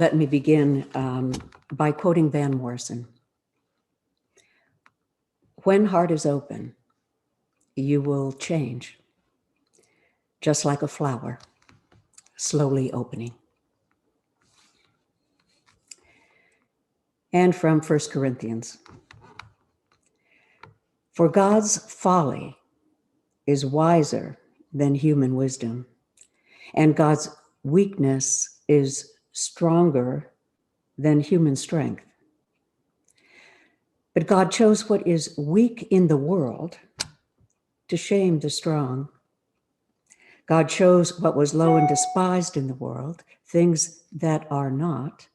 let me begin by quoting Van Morrison. When heart is open, you will change, just like a flower slowly opening. And from 1 Corinthians. For God's folly is wiser than human wisdom, and God's weakness is stronger than human strength. But God chose what is weak in the world to shame the strong. God chose what was low and despised in the world, things that are not,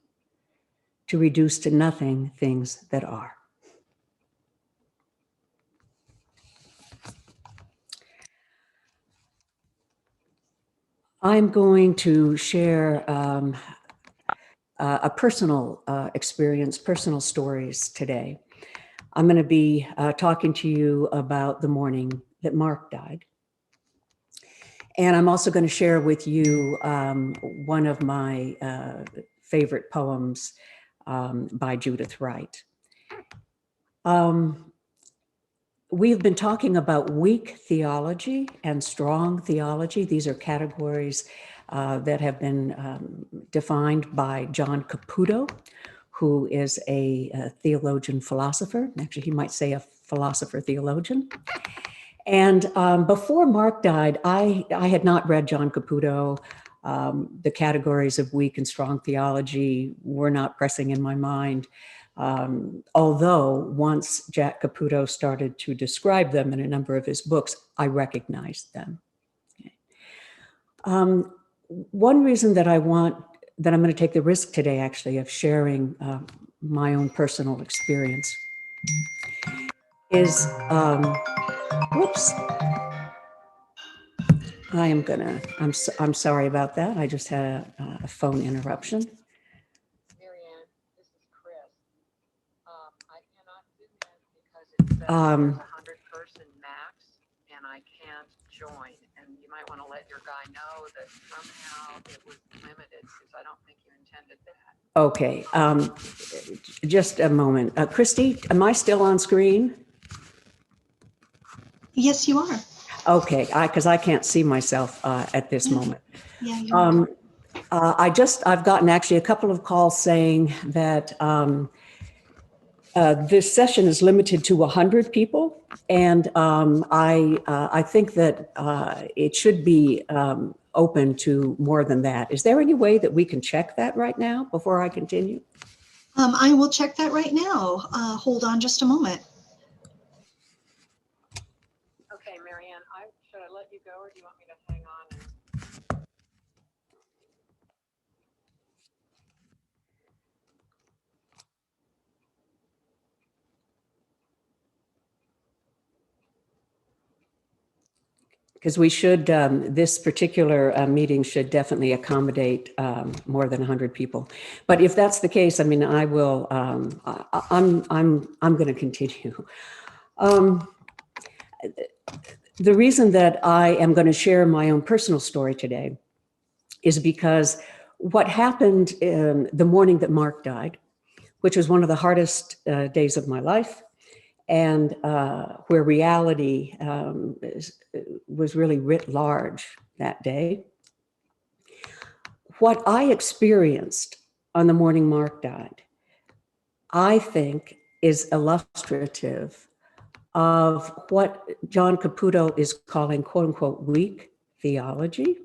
to reduce to nothing things that are. I'm going to share a personal experience, personal stories today. I'm going to be talking to you about the morning that Mark died. And I'm also going to share with you one of my favorite poems by Judith Wright. We've been talking about weak theology and strong theology. These are categories that have been defined by John Caputo, who is a theologian philosopher. Actually, he might say a philosopher theologian. And before Mark died, I had not read John Caputo. The categories of weak and strong theology were not pressing in my mind. Although once Jack Caputo started to describe them in a number of his books, I recognized them. Okay. One reason that I'm going to take the risk today, actually, of sharing my own personal experience is, whoops. I'm sorry about that. I just had a phone interruption. Marianne, this is Chris. I cannot do that because it says 100-person max, and I can't join. And you might want to let your guy know that somehow it was limited, because I don't think you intended that. Okay, just a moment. Christy, am I still on screen? Yes, you are. Okay, because I can't see myself at this moment. Yeah, you are. I've gotten actually a couple of calls saying that this session is limited to 100 people, and I think that it should be open to more than that. Is there any way that we can check that right now before I continue? I will check that right now. Hold on just a moment. Okay, Marianne, should I let you go, or do you want me to hang on? Because we should, this particular meeting should definitely accommodate more than 100 people. But if that's the case, I mean, I will. I'm going to continue. The reason that I am going to share my own personal story today is because what happened the morning that Mark died, which was one of the hardest days of my life, and where reality was really writ large that day. What I experienced on the morning Mark died, I think, is illustrative of what John Caputo is calling, quote unquote, weak theology,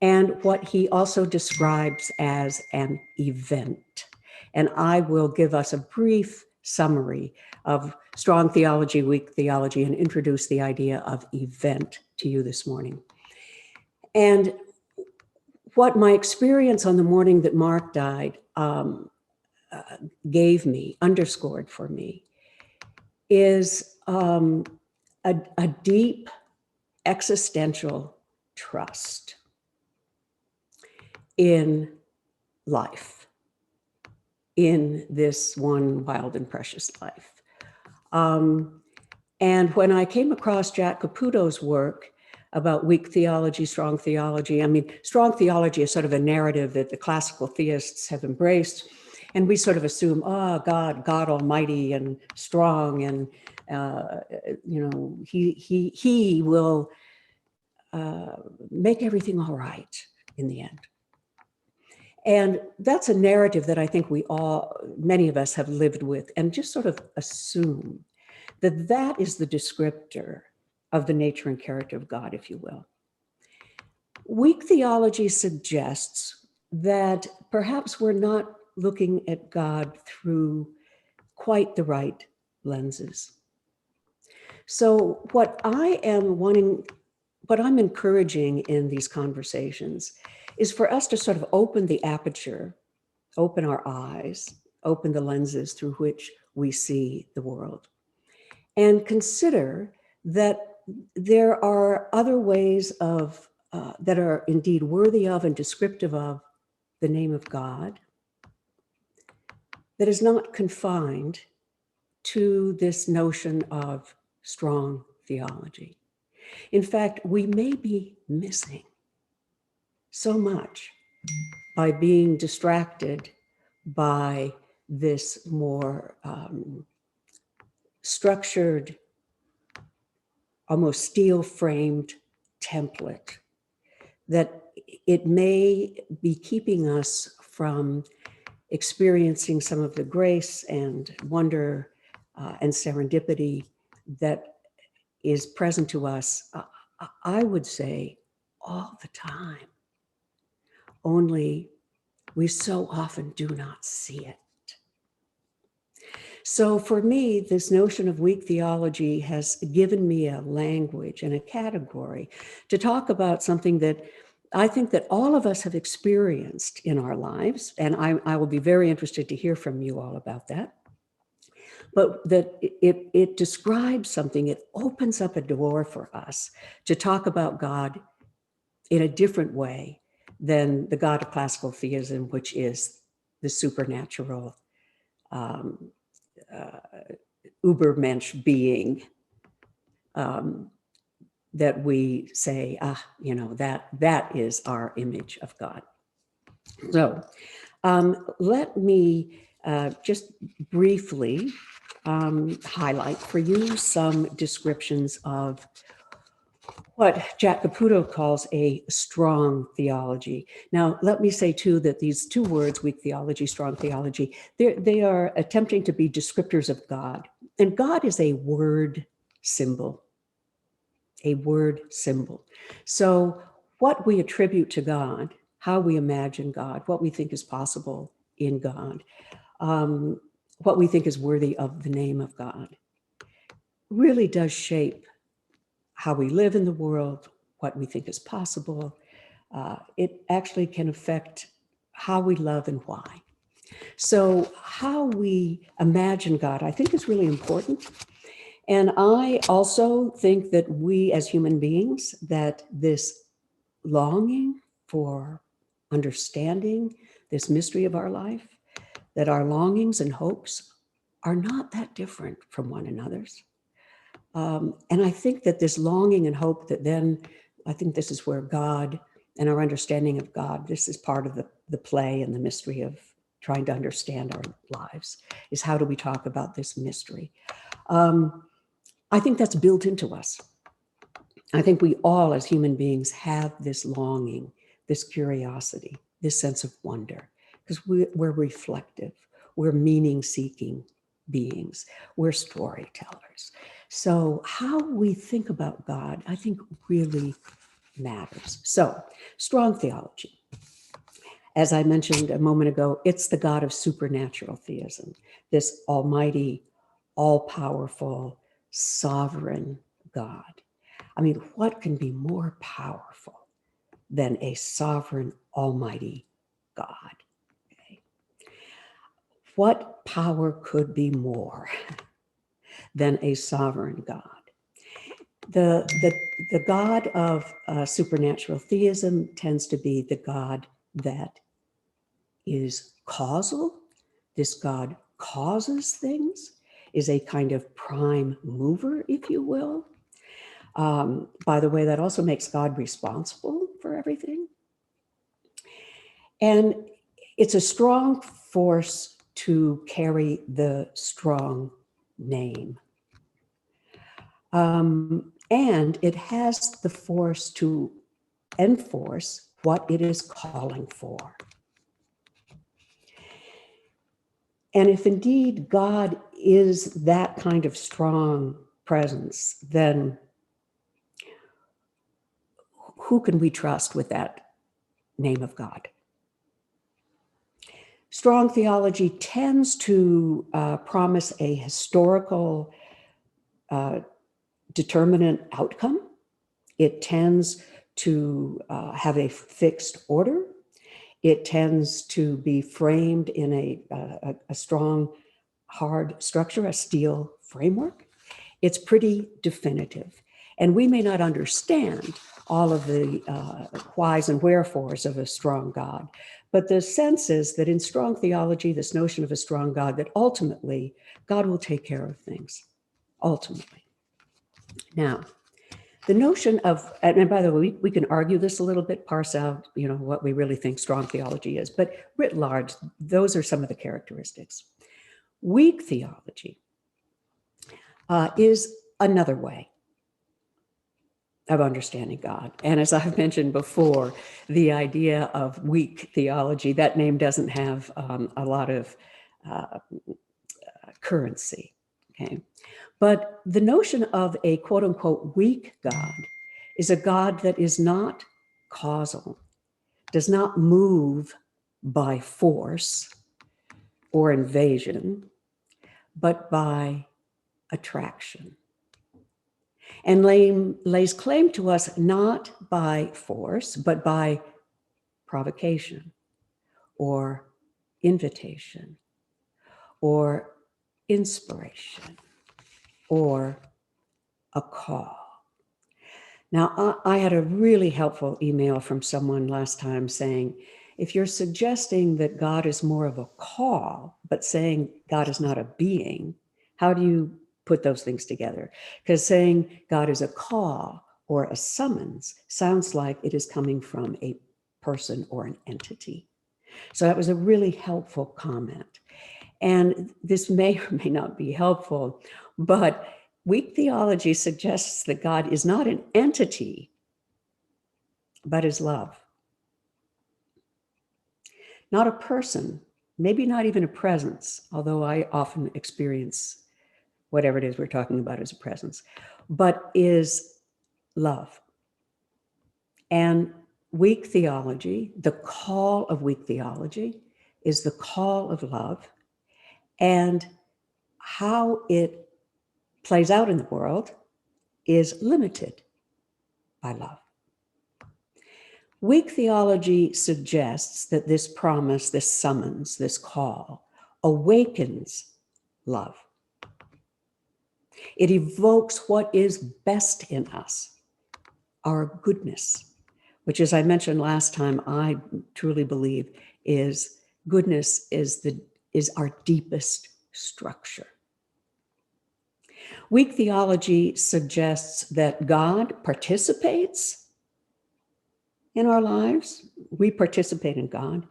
and what he also describes as an event. And I will give us a brief summary of strong theology, weak theology, and introduce the idea of event to you this morning. And what my experience on the morning that Mark died gave me, underscored for me, is a deep existential trust in life, in this one wild and precious life. And when I came across Jack Caputo's work, about weak theology, strong theology. I mean, strong theology is sort of a narrative that the classical theists have embraced. And we sort of assume, oh, God Almighty and strong, and he will make everything all right in the end. And that's a narrative that I think many of us have lived with, and just sort of assume that that is the descriptor of the nature and character of God, if you will. Weak theology suggests that perhaps we're not looking at God through quite the right lenses. So what I'm encouraging in these conversations is for us to sort of open the aperture, open our eyes, open the lenses through which we see the world, and consider that there are other ways of that are indeed worthy of and descriptive of the name of God, that is not confined to this notion of strong theology. In fact, we may be missing so much by being distracted by this more structured, almost steel-framed template, that it may be keeping us from experiencing some of the grace and wonder and serendipity that is present to us, I would say, all the time. Only we so often do not see it. So for me, this notion of weak theology has given me a language and a category to talk about something that I think that all of us have experienced in our lives, and I will be very interested to hear from you all about that. But that it describes something, it opens up a door for us to talk about God in a different way than the God of classical theism, which is the supernatural, Übermensch being that we say, that is our image of God. So let me just briefly highlight for you some descriptions of what Jack Caputo calls a strong theology. Now, let me say too that these two words, weak theology, strong theology, they are attempting to be descriptors of God. And God is a word symbol, a word symbol. So what we attribute to God, how we imagine God, what we think is possible in God, what we think is worthy of the name of God, really does shape how we live in the world, what we think is possible. It actually can affect how we love and why. So how we imagine God, I think, is really important. And I also think that we as human beings, that this longing for understanding this mystery of our life, that our longings and hopes are not that different from one another's. And I think that this longing and hope that then, I think this is where God and our understanding of God, this is part of the play and the mystery of trying to understand our lives, is how do we talk about this mystery? I think that's built into us. I think we all as human beings have this longing, this curiosity, this sense of wonder, because we're reflective, we're meaning-seeking beings, we're storytellers. So how we think about God, I think, really matters. So, strong theology. As I mentioned a moment ago, it's the God of supernatural theism, this almighty, all-powerful, sovereign God. I mean, what can be more powerful than a sovereign, almighty God? Okay. What power could be more than a sovereign God? The God of supernatural theism tends to be the God that is causal. This God causes things, is a kind of prime mover, if you will. By the way, that also makes God responsible for everything. And it's a strong force to carry the strong name. And it has the force to enforce what it is calling for. And if indeed God is that kind of strong presence, then who can we trust with that name of God? Strong theology tends to promise a historical determinate outcome. It tends to have a fixed order. It tends to be framed in a strong, hard structure, a steel framework. It's pretty definitive. And we may not understand all of the whys and wherefores of a strong God, but the sense is that in strong theology, this notion of a strong God, that ultimately God will take care of things, ultimately. Now, the notion of, and by the way, we can argue this a little bit, parse out, what we really think strong theology is, but writ large, those are some of the characteristics. Weak theology is another way of understanding God. And as I've mentioned before, the idea of weak theology, that name doesn't have a lot of currency, okay? But the notion of a quote unquote weak God is a God that is not causal, does not move by force or invasion, but by attraction. And lays claim to us not by force, but by provocation or invitation or inspiration or a call. Now, I had a really helpful email from someone last time saying, if you're suggesting that God is more of a call, but saying God is not a being, how do you put those things together? Because saying God is a call or a summons sounds like it is coming from a person or an entity. So that was a really helpful comment. And this may or may not be helpful, but weak theology suggests that God is not an entity, but is love. Not a person, maybe not even a presence, although I often experience whatever it is we're talking about as a presence, but is love. And weak theology, the call of weak theology, is the call of love, and how it plays out in the world is limited by love. Weak theology suggests that this promise, this summons, this call awakens love. It evokes what is best in us, our goodness, which, as I mentioned last time, I truly believe is goodness is our deepest structure. Weak theology suggests that God participates in our lives. We participate in God.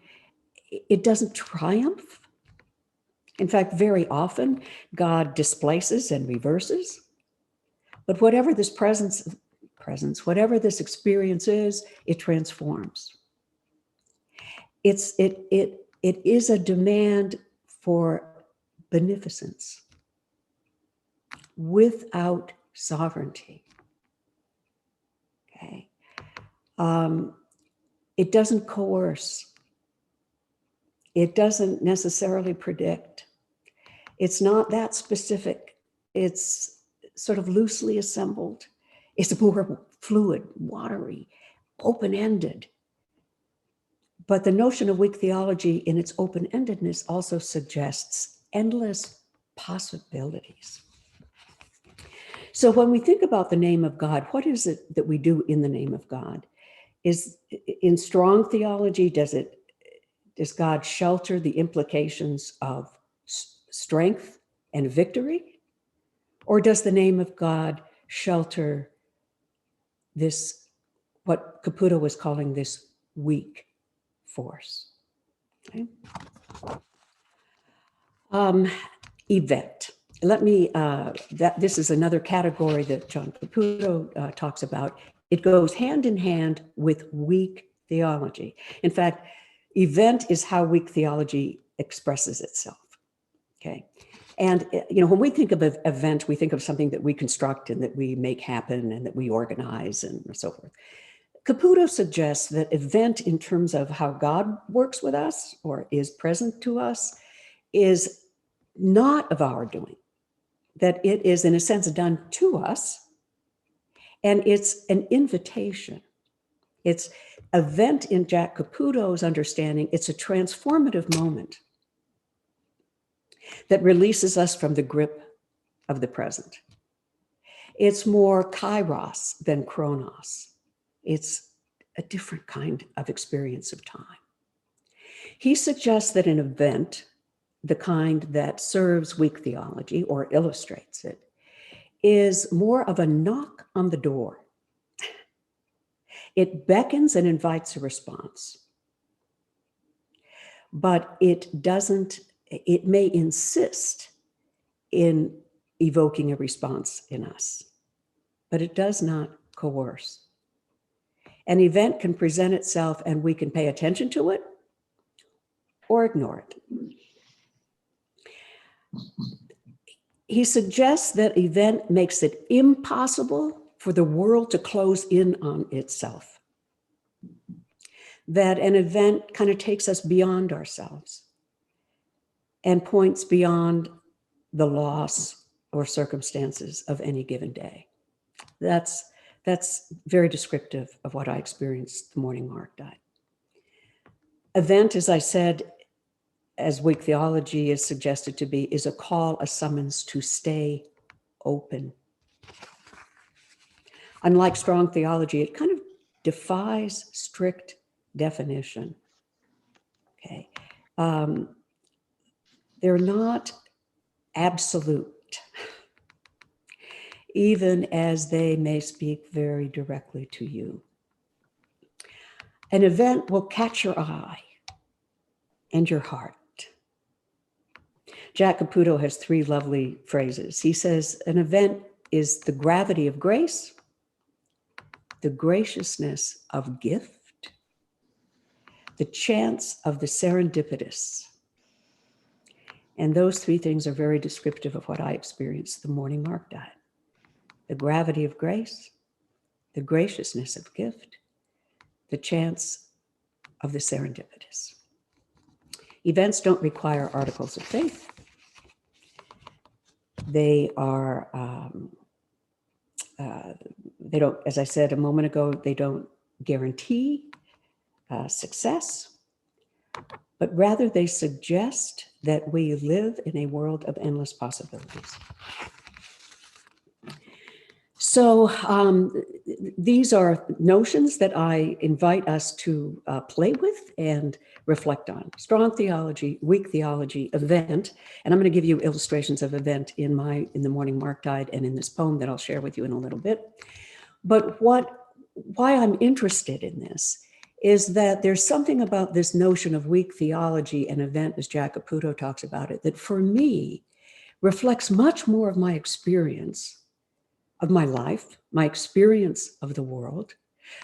It doesn't triumph. In fact, very often, God displaces and reverses. But whatever this presence, whatever this experience is, it transforms. It is a demand for beneficence without sovereignty. Okay. It doesn't coerce. It doesn't necessarily predict. It's not that specific. It's sort of loosely assembled. It's more fluid, watery, open-ended. But the notion of weak theology in its open-endedness also suggests endless possibilities. So when we think about the name of God, what is it that we do in the name of God? Is in strong theology, does God shelter the implications of strength and victory? Or does the name of God shelter this, what Caputo was calling this weak force. Okay? Event. Let me, this is another category that John Caputo talks about. It goes hand in hand with weak theology. In fact, event is how weak theology expresses itself. Okay. And, when we think of an event, we think of something that we construct and that we make happen and that we organize and so forth. Caputo suggests that event, in terms of how God works with us or is present to us, is not of our doing, that it is, in a sense, done to us, and it's an invitation. It's event in Jack Caputo's understanding. It's a transformative moment that releases us from the grip of the present. It's more kairos than chronos. It's a different kind of experience of time. He suggests that an event, the kind that serves weak theology or illustrates it, is more of a knock on the door. It beckons and invites a response, but it may insist in evoking a response in us, but it does not coerce. An event can present itself and we can pay attention to it or ignore it. He suggests that event makes it impossible for the world to close in on itself. That an event kind of takes us beyond ourselves and points beyond the loss or circumstances of any given day. That's very descriptive of what I experienced the morning Mark died. Event, as I said, as weak theology is suggested to be, is a call, a summons to stay open. Unlike strong theology, it kind of defies strict definition. Okay, they're not absolute, even as they may speak very directly to you. An event will catch your eye and your heart. Jack Caputo has 3 lovely phrases. He says, an event is the gravity of grace, the graciousness of gift, the chance of the serendipitous. And those 3 things are very descriptive of what I experienced the morning Mark died. The gravity of grace, the graciousness of gift, the chance of the serendipitous. Events don't require articles of faith. They are, they don't, as I said a moment ago, they don't guarantee success, but rather they suggest that we live in a world of endless possibilities. So these are notions that I invite us to play with and reflect on. Strong theology, weak theology, event, and I'm going to give you illustrations of event in the morning Mark died and in this poem that I'll share with you in a little bit. But why I'm interested in this is that there's something about this notion of weak theology and event, as Jack Caputo talks about it, that for me reflects much more of my experience of my life, my experience of the world,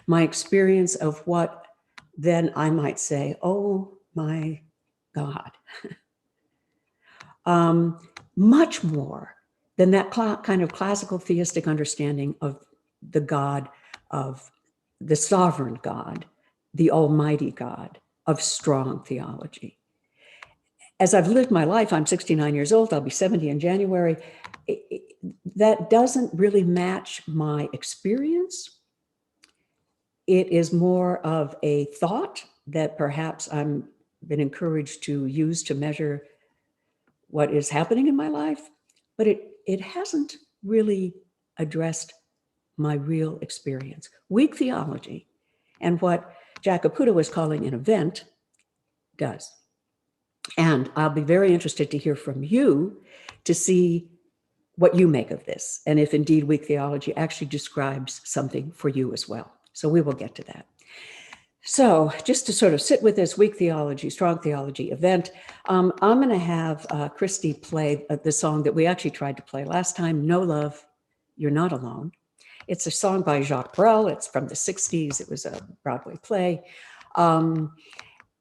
my experience of what then I might say, oh my God. Much more than that kind of classical theistic understanding of the God, of the sovereign God, the almighty God, of strong theology. As I've lived my life, I'm 69 years old, I'll be 70 in January, that doesn't really match my experience. It is more of a thought that perhaps I've been encouraged to use to measure what is happening in my life, but it hasn't really addressed my real experience. Weak theology and what Jack Caputo is calling an event does. And I'll be very interested to hear from you to see what you make of this, and if indeed weak theology actually describes something for you as well. So we will get to that. So just to sort of sit with this weak theology, strong theology event, I'm going to have Christy play the song that we actually tried to play last time, No Love, You're Not Alone. It's a song by Jacques Brel. It's from the 60s. It was a Broadway play. And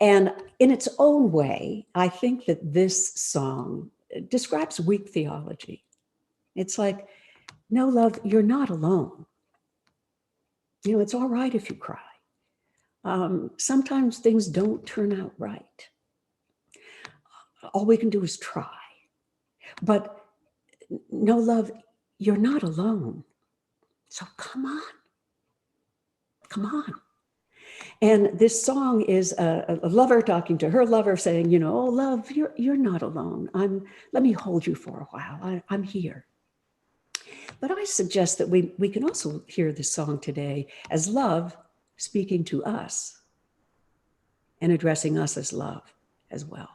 in its own way, I think that this song describes weak theology. It's like, no, love, you're not alone. You know, it's all right if you cry. Sometimes things don't turn out right. All we can do is try. But no, love, you're not alone. So come on. Come on. And this song is a lover talking to her lover saying, you know, oh, love, you're not alone. Let me hold you for a while. I'm here. But I suggest that we can also hear this song today as love speaking to us and addressing us as love as well.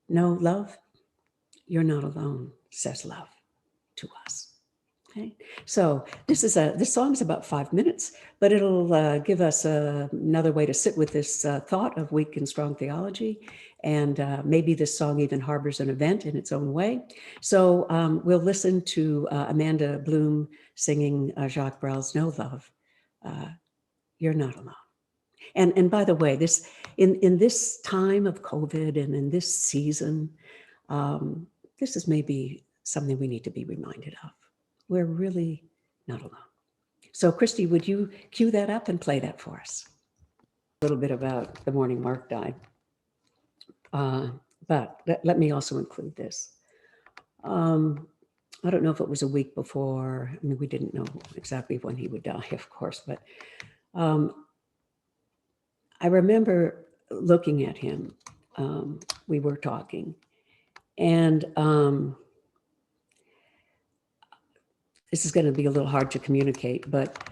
No, love, you're not alone, says love to us. Okay, so this song is about 5 minutes, but it'll give us another way to sit with this thought of weak and strong theology, and maybe this song even harbors an event in its own way. So we'll listen to Amanda Bloom singing Jacques Brel's "No Love, You're Not Alone." And by the way, this in this time of COVID and in this season, this is maybe something we need to be reminded of. We're really not alone. So Christy, would you cue that up and play that for us? A little bit about the morning Mark died. But let me also include this. I don't know if it was a week before. I mean, we didn't know exactly when he would die, of course, but I remember looking at him. We were talking, and this is going to be a little hard to communicate, but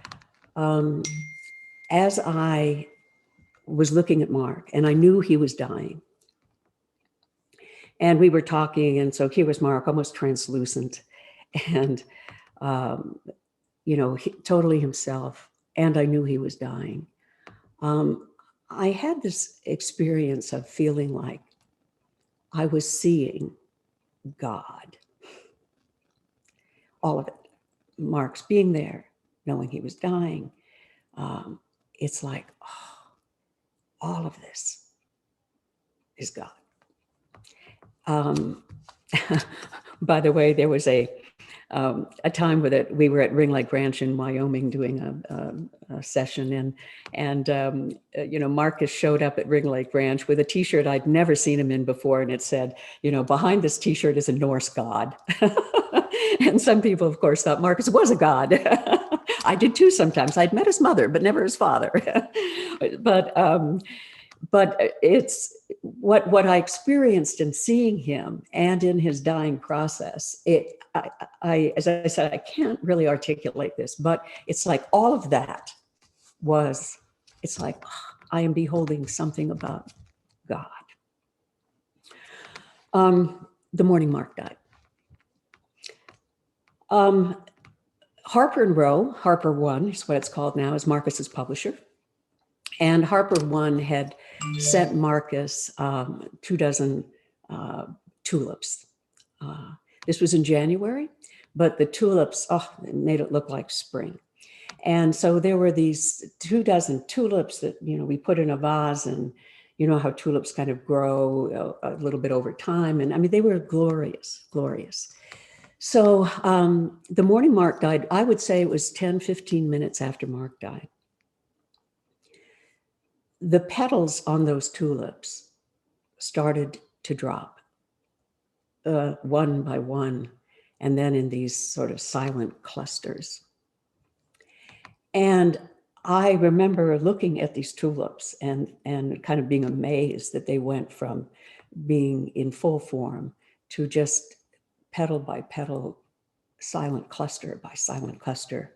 as I was looking at Mark and I knew he was dying, and we were talking, and so here was Mark, almost translucent, and you know, totally himself, and I knew he was dying. I had this experience of feeling like I was seeing God, all of it. Mark's being there, knowing he was dying. It's like, oh, all of this is God. By the way, there was a time with it. We were at Ring Lake Ranch in Wyoming doing a session, and you know, Marcus showed up at Ring Lake Ranch with a T-shirt I'd never seen him in before, and it said, you know, behind this T-shirt is a Norse god. And some people, of course, thought Marcus was a god. I did too sometimes. I'd met his mother, but never his father. But it's what I experienced in seeing him and in his dying process. As I said, I can't really articulate this, but it's like all of that was, it's like, oh, I am beholding something about God. The morning Mark died. Harper and Row, Harper One is what it's called now, is Marcus's publisher. And Harper One had sent Marcus 24 tulips. This was in January, but the tulips, oh, it made it look like spring. And so there were these 24 tulips that, you know, we put in a vase, and you know how tulips kind of grow a little bit over time. And I mean, they were glorious, glorious. So the morning Mark died, I would say it was 10, 15 minutes after Mark died. The petals on those tulips started to drop one by one, and then in these sort of silent clusters. And I remember looking at these tulips and kind of being amazed that they went from being in full form to just petal by petal, silent cluster by silent cluster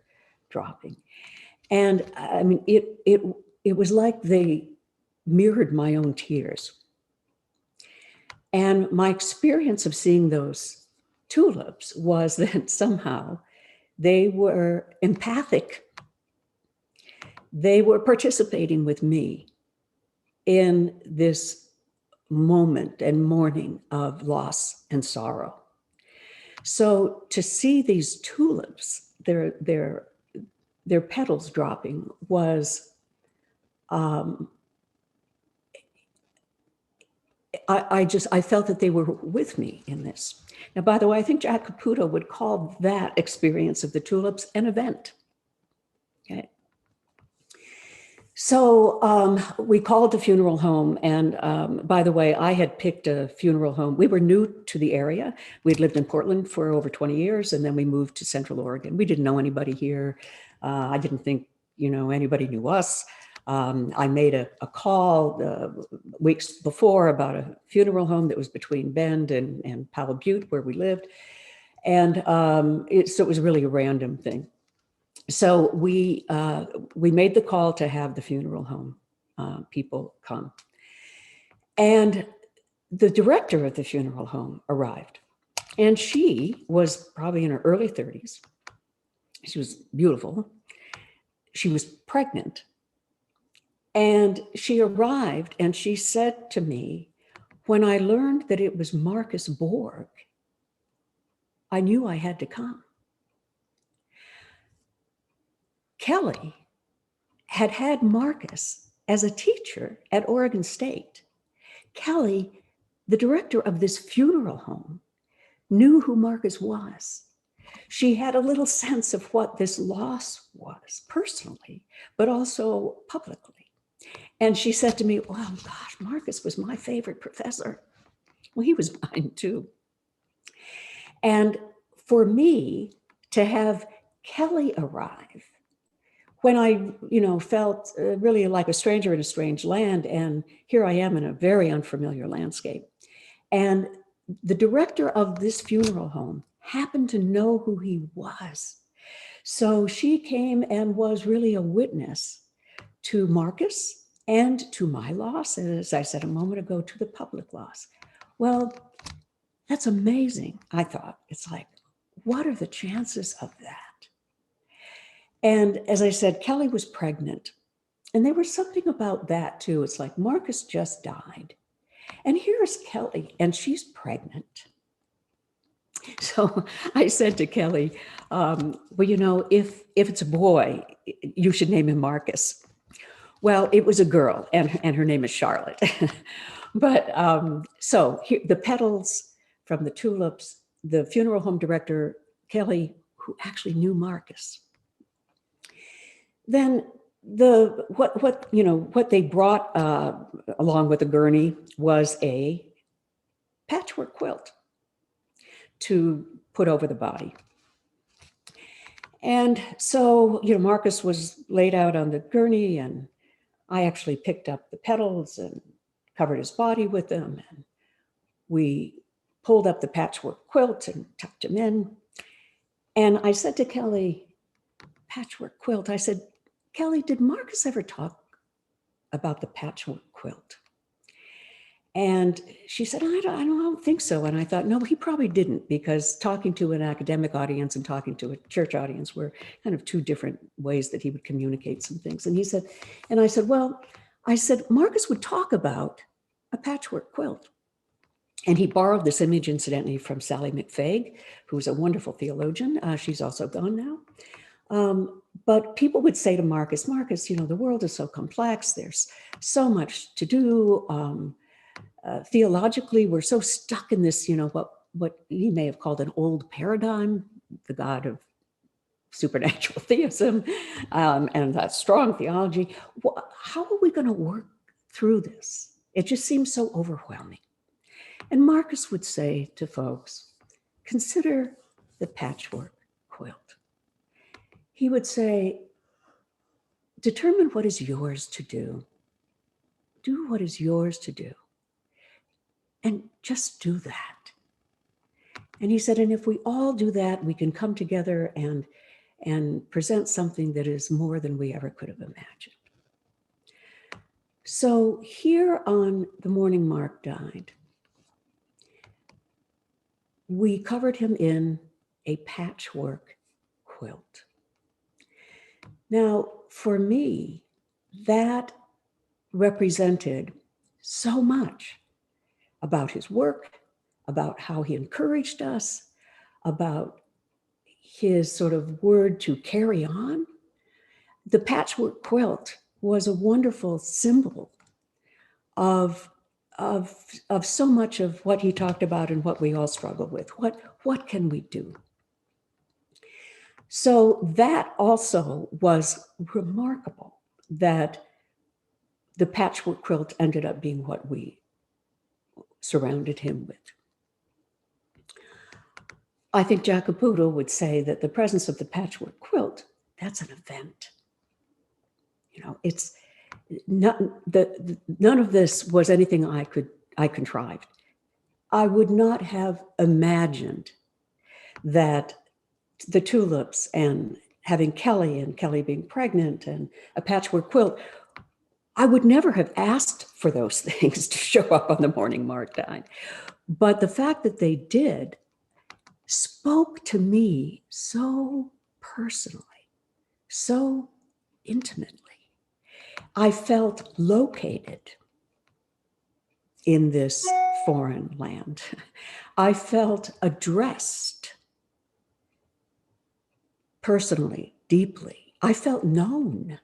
dropping. And I mean, it was like they mirrored my own tears. And my experience of seeing those tulips was that somehow they were empathic. They were participating with me in this moment and mourning of loss and sorrow. So to see these tulips, their petals dropping was, I felt that they were with me in this. Now, by the way, I think Jack Caputo would call that experience of the tulips an event. Okay. So we called the funeral home. And by the way, I had picked a funeral home. We were new to the area. We'd lived in Portland for over 20 years, and then we moved to Central Oregon. We didn't know anybody here. I didn't think, anybody knew us. I made a call weeks before about a funeral home that was between Bend and Powell Butte, where we lived. And so it was really a random thing. So we made the call to have the funeral home people come. And the director of the funeral home arrived. And she was probably in her early 30s. She was beautiful. She was pregnant. And she arrived and she said to me, when I learned that it was Marcus Borg, I knew I had to come. Kelly had Marcus as a teacher at Oregon State. Kelly, the director of this funeral home, knew who Marcus was. She had a little sense of what this loss was personally, but also publicly. And she said to me, well, gosh, Marcus was my favorite professor. Well, he was mine too. And for me to have Kelly arrive when I, felt really like a stranger in a strange land, and here I am in a very unfamiliar landscape. And the director of this funeral home happened to know who he was. So she came and was really a witness to Marcus and to my loss, and as I said a moment ago, to the public loss. Well, that's amazing, I thought. It's like, what are the chances of that? And as I said, Kelly was pregnant. And there was something about that too. It's like Marcus just died. And here's Kelly, and she's pregnant. So I said to Kelly, well, if it's a boy, you should name him Marcus. Well, it was a girl, and her name is Charlotte. But so here, the petals from the tulips, the funeral home director, Kelly, who actually knew Marcus. Then what they brought along with the gurney was a patchwork quilt to put over the body. And so, Marcus was laid out on the gurney, and I actually picked up the petals and covered his body with them. And we pulled up the patchwork quilt and tucked him in. And I said to Kelly, patchwork quilt, I said, Kelly, did Marcus ever talk about the patchwork quilt? And she said, I don't think so. And I thought, no, he probably didn't, because talking to an academic audience and talking to a church audience were kind of two different ways that he would communicate some things. And I said, Marcus would talk about a patchwork quilt. And he borrowed this image, incidentally, from Sally McFaig, who's a wonderful theologian. She's also gone now. But people would say to Marcus, the world is so complex. There's so much to do. Theologically, we're so stuck in this, what he may have called an old paradigm, the God of supernatural theism, and that strong theology. How are we going to work through this? It just seems so overwhelming. And Marcus would say to folks, consider the patchwork quilt. He would say, determine what is yours to do. Do what is yours to do. And just do that. And he said, and if we all do that, we can come together and present something that is more than we ever could have imagined. So here on the morning Mark died, we covered him in a patchwork quilt. Now, for me, that represented so much about his work, about how he encouraged us, about his sort of word to carry on. The patchwork quilt was a wonderful symbol of so much of what he talked about and what we all struggle with. What can we do? So that also was remarkable, that the patchwork quilt ended up being what we surrounded him with. I think Jack Caputo would say that the presence of the patchwork quilt, that's an event. You know, it's not none of this was anything I contrived. I would not have imagined that the tulips and having Kelly and Kelly being pregnant and a patchwork quilt, I would never have asked for those things to show up on the morning Mark died. But the fact that they did spoke to me so personally, so intimately. I felt located in this foreign land. I felt addressed personally, deeply. I felt known.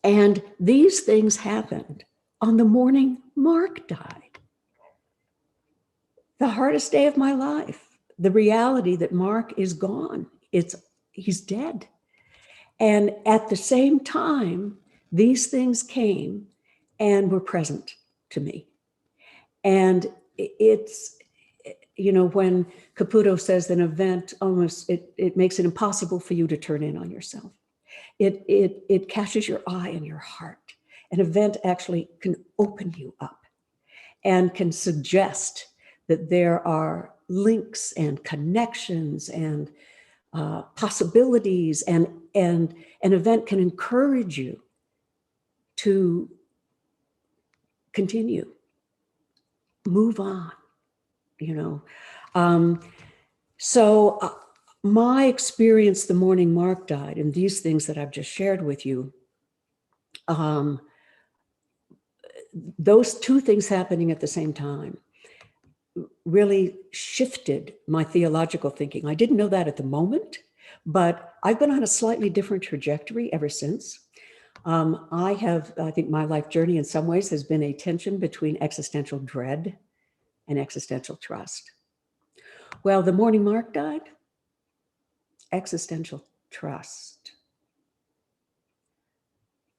And these things happened on the morning Mark died. The hardest day of my life, the reality that Mark is gone. He's dead. And at the same time, these things came and were present to me. And it's, you know, when Caputo says an event almost, it makes it impossible for you to turn in on yourself. It catches your eye and your heart. An event actually can open you up and can suggest that there are links and connections and possibilities, and an event can encourage you to continue, move on, you know. So my experience the morning Mark died, and these things that I've just shared with you, those two things happening at the same time really shifted my theological thinking. I didn't know that at the moment, but I've been on a slightly different trajectory ever since. I think my life journey in some ways has been a tension between existential dread and existential trust. Well, the morning Mark died, existential trust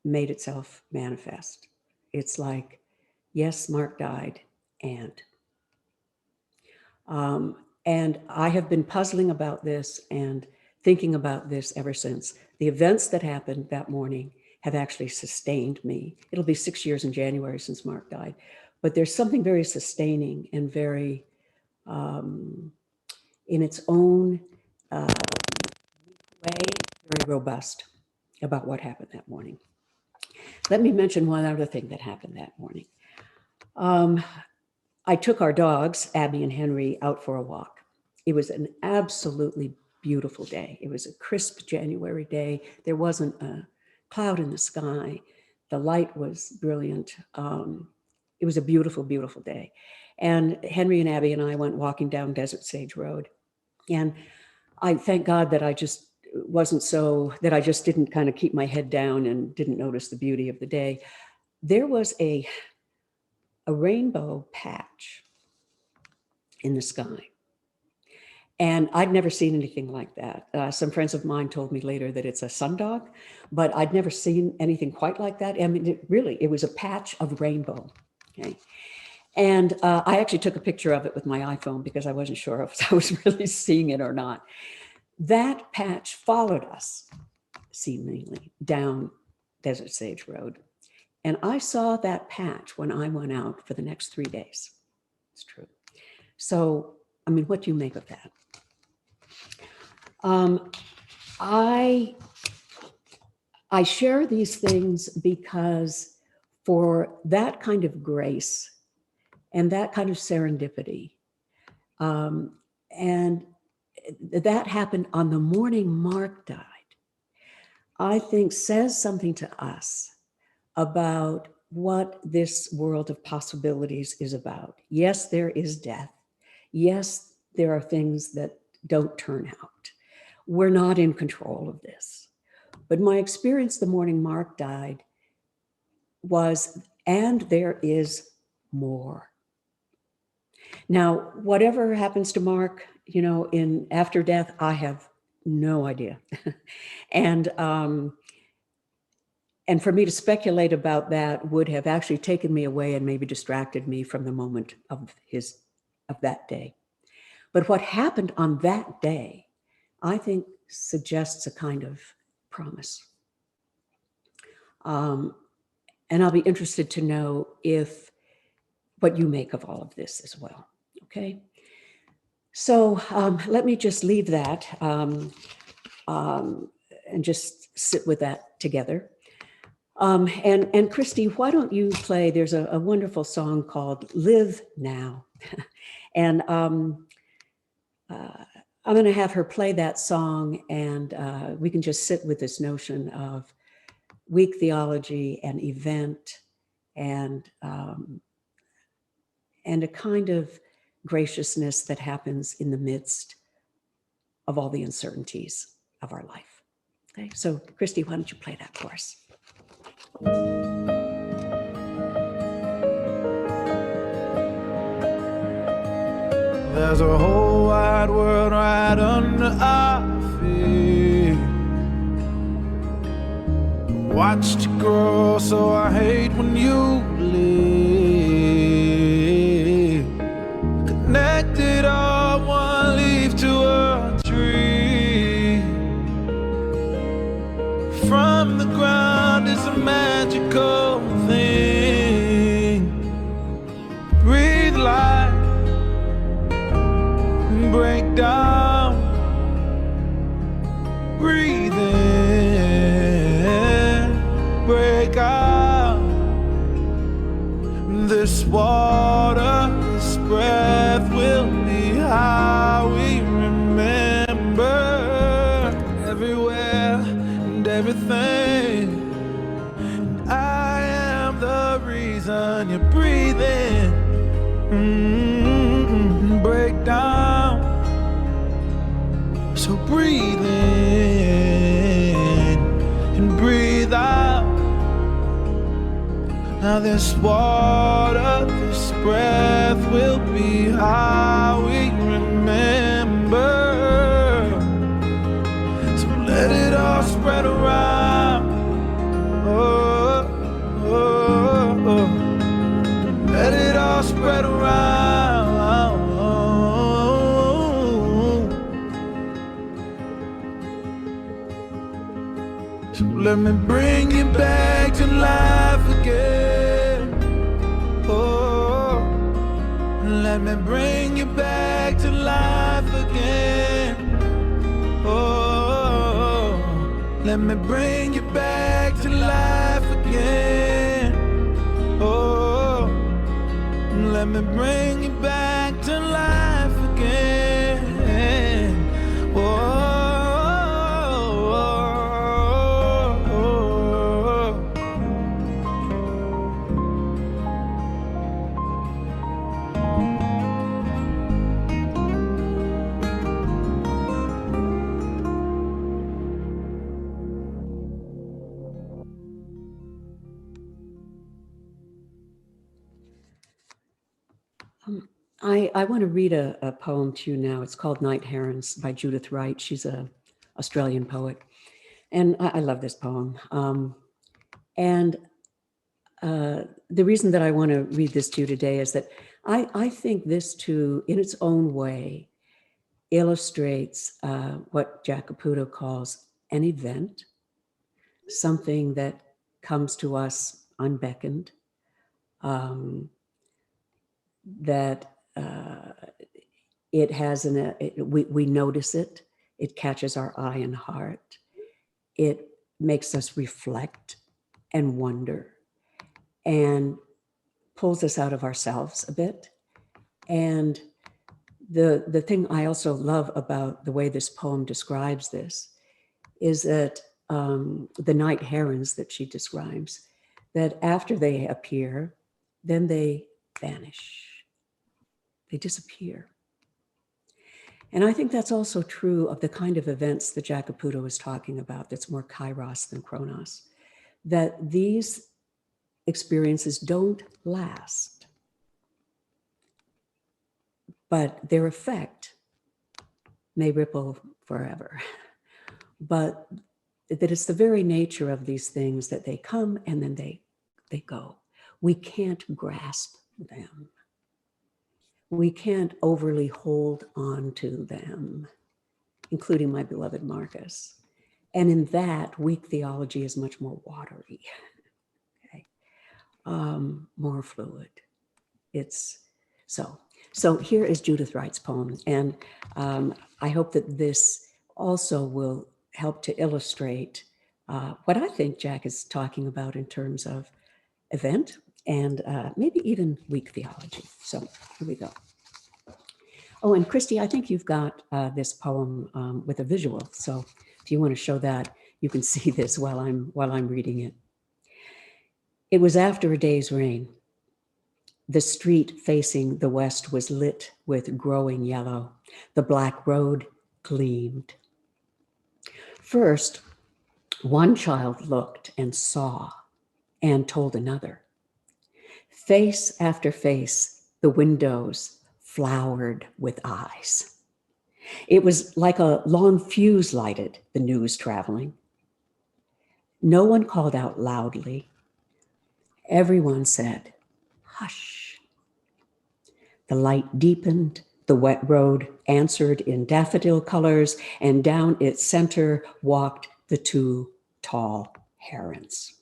made itself manifest. It's like, yes, Mark died, and I have been puzzling about this and thinking about this ever since. The events that happened that morning have actually sustained me. It'll be 6 years in January since Mark died, but there's something very sustaining and very, in its own way, very robust about what happened that morning. Let me mention one other thing that happened that morning. I took our dogs, Abby and Henry, out for a walk. It was an absolutely beautiful day. It was a crisp January day. There wasn't a cloud in the sky. The light was brilliant. It was a beautiful, beautiful day. And Henry and Abby and I went walking down Desert Sage Road. And I thank God that I just didn't kind of keep my head down and didn't notice the beauty of the day. There was a rainbow patch in the sky. And I'd never seen anything like that. Some friends of mine told me later that it's a sundog, but I'd never seen anything quite like that. I mean, it was a patch of rainbow. Okay. And I actually took a picture of it with my iPhone because I wasn't sure if I was really seeing it or not. That patch followed us seemingly down Desert Sage Road. And I saw that patch when I went out for the next 3 days. It's true. So, I mean, what do you make of that? I share these things because for that kind of grace and that kind of serendipity. And that happened on the morning Mark died, I think says something to us about what this world of possibilities is about. Yes, there is death. Yes, there are things that don't turn out. We're not in control of this. But my experience the morning Mark died was, and there is more. Now, whatever happens to Mark, in after death, I have no idea. And for me to speculate about that would have actually taken me away and maybe distracted me from the moment of that day. But what happened on that day, I think suggests a kind of promise. And I'll be interested to know what you make of all of this as well, okay? So let me just leave that and just sit with that together. And Christy, why don't you play, there's a wonderful song called Live Now. And I'm gonna have her play that song, and we can just sit with this notion of weak theology and event and a kind of graciousness that happens in the midst of all the uncertainties of our life. Okay, so Christy, why don't you play that for us? There's a whole wide world right under our feet. Watched you grow, so I hate when you leave. Connected all one leaf to a tree. From the ground is a magical thing. Breathe life, break down, breathe in, break out. This water, this breath will be how we remember everywhere and everything. And I am the reason you're breathing. Break down. So breathe in and breathe out. Now this water, this breath will be how we remember. So let it all spread around. Oh, oh, oh. Let it all spread around. So let me bring you back to life again. Oh, let me bring you back to life again. Oh, let me bring you back to life again. Oh, let me bring you back to life again. Oh. I want to read a poem to you now. It's called Night Herons by Judith Wright. She's an Australian poet. And I love this poem. The reason that I want to read this to you today is that I think this too, in its own way, illustrates what Jack Caputo calls an event, something that comes to us unbeckoned, that it has we notice it, it catches our eye and heart, it makes us reflect and wonder, and pulls us out of ourselves a bit. And the thing I also love about the way this poem describes this is that the night herons that she describes, that after they appear, then they vanish, they disappear. And I think that's also true of the kind of events that Jack Caputo is talking about that's more kairos than chronos, that these experiences don't last, but their effect may ripple forever. But that it's the very nature of these things that they come and then they go. We can't grasp them. We can't overly hold on to them, including my beloved Marcus. And in that, weak theology is much more watery, okay? More fluid. It's so here is Judith Wright's poem. And I hope that this also will help to illustrate what I think Jack is talking about in terms of event and maybe even weak theology. So here we go. Oh, and Christy, I think you've got this poem with a visual. So if you want to show that, you can see this while I'm reading it. It was after a day's rain. The street facing the west was lit with growing yellow. The black road gleamed. First, one child looked and saw and told another. Face after face, the windows flowered with eyes. It was like a long fuse lighted, the news traveling. No one called out loudly. Everyone said, hush. The light deepened, the wet road answered in daffodil colors, and down its center walked the two tall herons.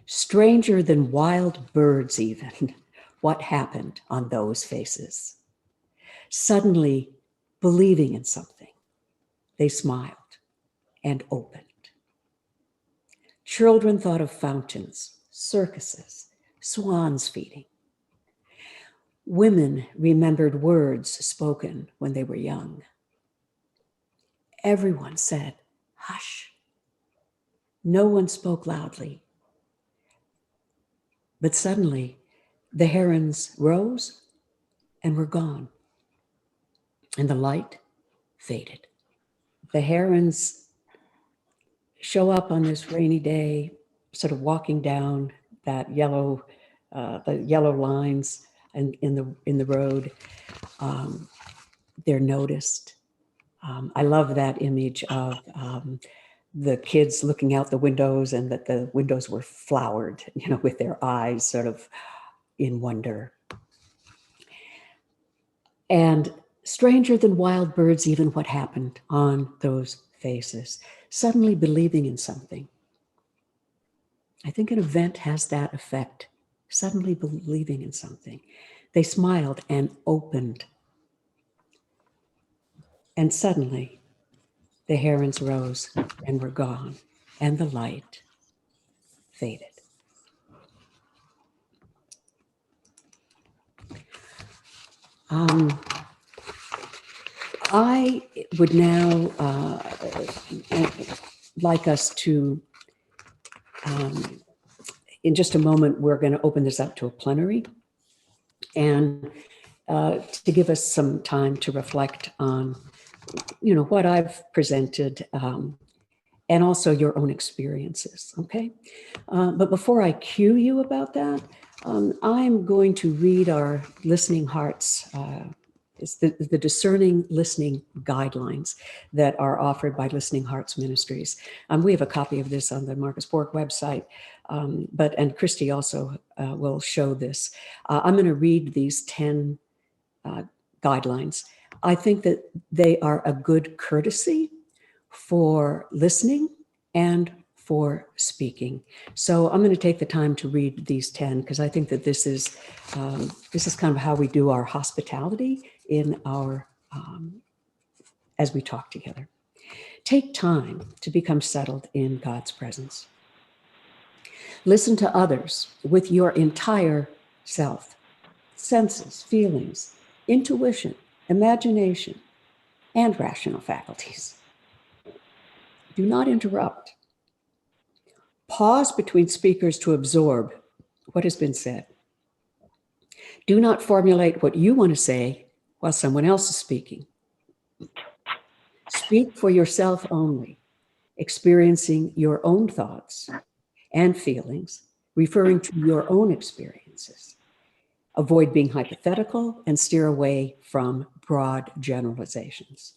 Stranger than wild birds even, what happened on those faces? Suddenly, believing in something, they smiled and opened. Children thought of fountains, circuses, swans feeding. Women remembered words spoken when they were young. Everyone said, hush. No one spoke loudly. But suddenly, the herons rose and were gone, and the light faded. The herons show up on this rainy day, sort of walking down that yellow, the yellow lines and in the road. They're noticed. I love that image of the kids looking out the windows and that the windows were flowered, with their eyes sort of in wonder. And stranger than wild birds, even what happened on those faces, suddenly believing in something. I think an event has that effect, suddenly believing in something. They smiled and opened. And suddenly, the herons rose and were gone, and the light faded. I would now like us to, in just a moment, we're going to open this up to a plenary, and to give us some time to reflect on, what I've presented, and also your own experiences, okay? But before I cue you about that, I'm going to read our Listening Hearts, it's the Discerning Listening Guidelines that are offered by Listening Hearts Ministries. We have a copy of this on the Marcus Borg website, and Christy also will show this. I'm going to read these 10 guidelines. I think that they are a good courtesy for listening and for speaking. So I'm going to take the time to read these 10 because I think that this is kind of how we do our hospitality in our as we talk together. Take time to become settled in God's presence. Listen to others with your entire self, senses, feelings, intuition, imagination, and rational faculties. Do not interrupt. Pause between speakers to absorb what has been said. Do not formulate what you want to say while someone else is speaking. Speak for yourself only, experiencing your own thoughts and feelings, referring to your own experiences. Avoid being hypothetical and steer away from broad generalizations.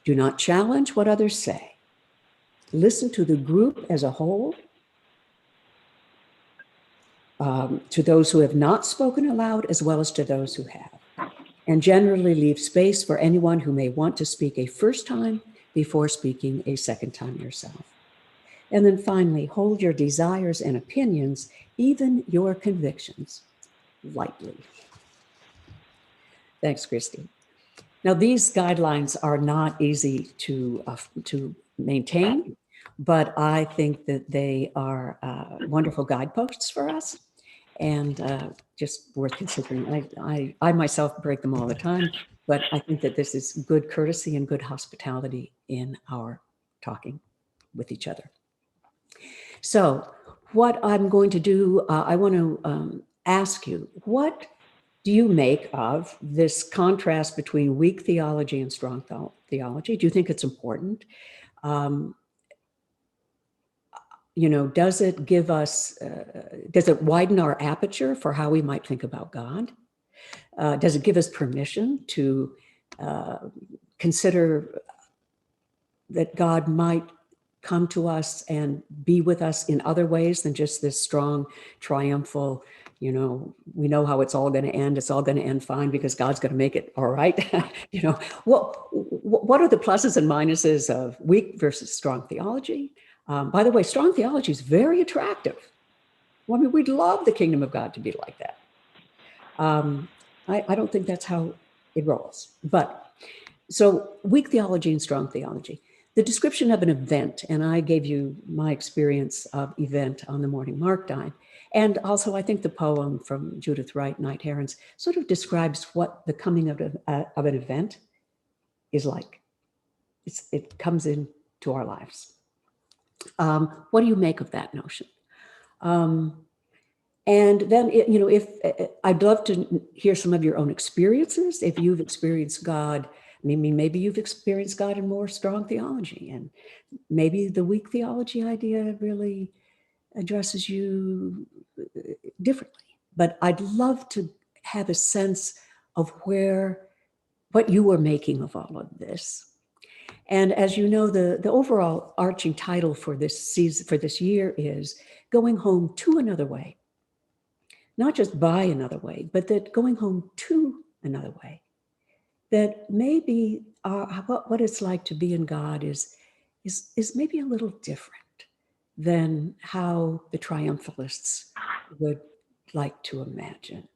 Do not challenge what others say. Listen to the group as a whole, to those who have not spoken aloud as well as to those who have, and generally leave space for anyone who may want to speak a first time before speaking a second time yourself. And then finally, hold your desires and opinions, even your convictions, lightly. Thanks, Christy. Now, these guidelines are not easy to maintain, but I think that they are wonderful guideposts for us and just worth considering. I myself break them all the time, but I think that this is good courtesy and good hospitality in our talking with each other. So what I'm going to do, I want to ask you, what do you make of this contrast between weak theology and strong theology? Do you think it's important? Does it give us, does it widen our aperture for how we might think about God? Does it give us permission to consider that God might come to us and be with us in other ways than just this strong, triumphal, we know how it's all going to end. It's all going to end fine because God's going to make it all right. What are the pluses and minuses of weak versus strong theology? By the way, strong theology is very attractive. I mean, we'd love the kingdom of God to be like that. I don't think that's how it rolls. But so weak theology and strong theology. The description of an event, and I gave you my experience of event on the morning Mark died. And also I think the poem from Judith Wright, Night Herons, sort of describes what the coming of an event is like. It comes into our lives. What do you make of that notion? And then, if I'd love to hear some of your own experiences. If you've experienced God, maybe you've experienced God in more strong theology, and maybe the weak theology idea really addresses you differently. But I'd love to have a sense of what you were making of all of this. And as you know, the overall arching title for this season, for this year, is Going Home to Another Way. Not just by another way, but that going home to another way. That maybe what it's like to be in God is maybe a little different than how the triumphalists would like to imagine.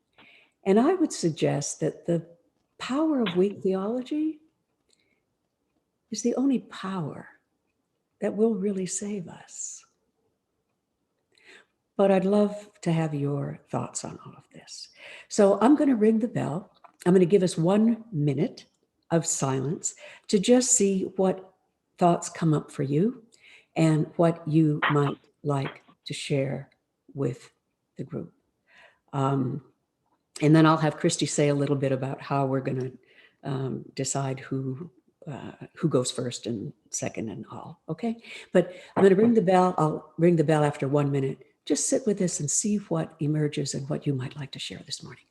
And I would suggest that the power of weak theology is the only power that will really save us. But I'd love to have your thoughts on all of this. So I'm going to ring the bell. I'm going to give us 1 minute of silence to just see what thoughts come up for you and what you might like to share with the group. And then I'll have Christy say a little bit about how we're going to decide who goes first and second and all, okay? But I'm going to ring the bell. I'll ring the bell after 1 minute. Just sit with this and see what emerges and what you might like to share this morning.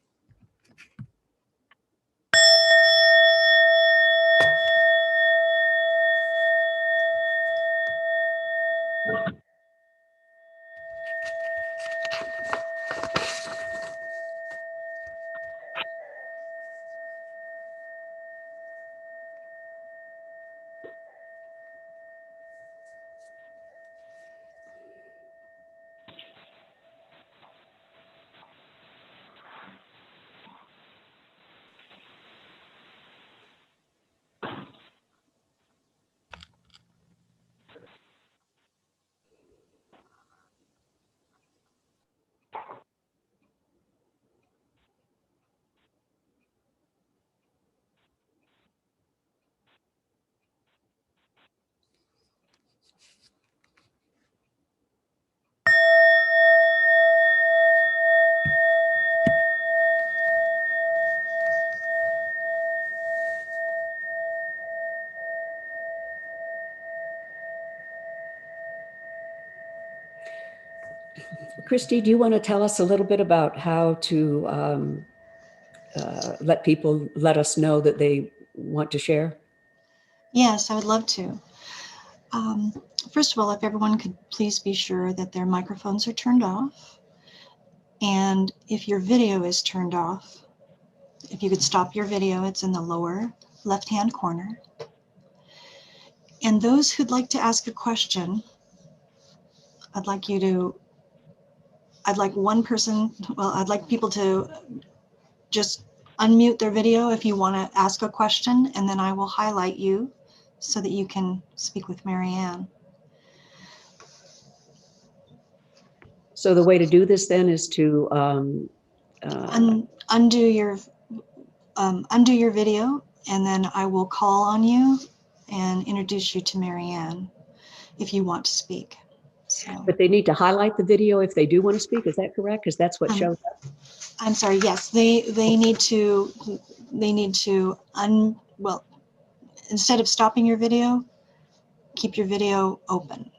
Christy, do you want to tell us a little bit about how to let people let us know that they want to share? Yes, I would love to. First of all, if everyone could please be sure that their microphones are turned off. And if your video is turned off, if you could stop your video, it's in the lower left-hand corner. And those who'd like to ask a question, I'd like one person, well, I'd like people to just unmute their video if you want to ask a question, and then I will highlight you so that you can speak with Marianne. So the way to do this then is to Undo your video, and then I will call on you and introduce you to Marianne if you want to speak. So, but they need to highlight the video if they do want to speak. Is that correct? Because that's what shows up. I'm sorry. Yes, they need to well, instead of stopping your video, keep your video open.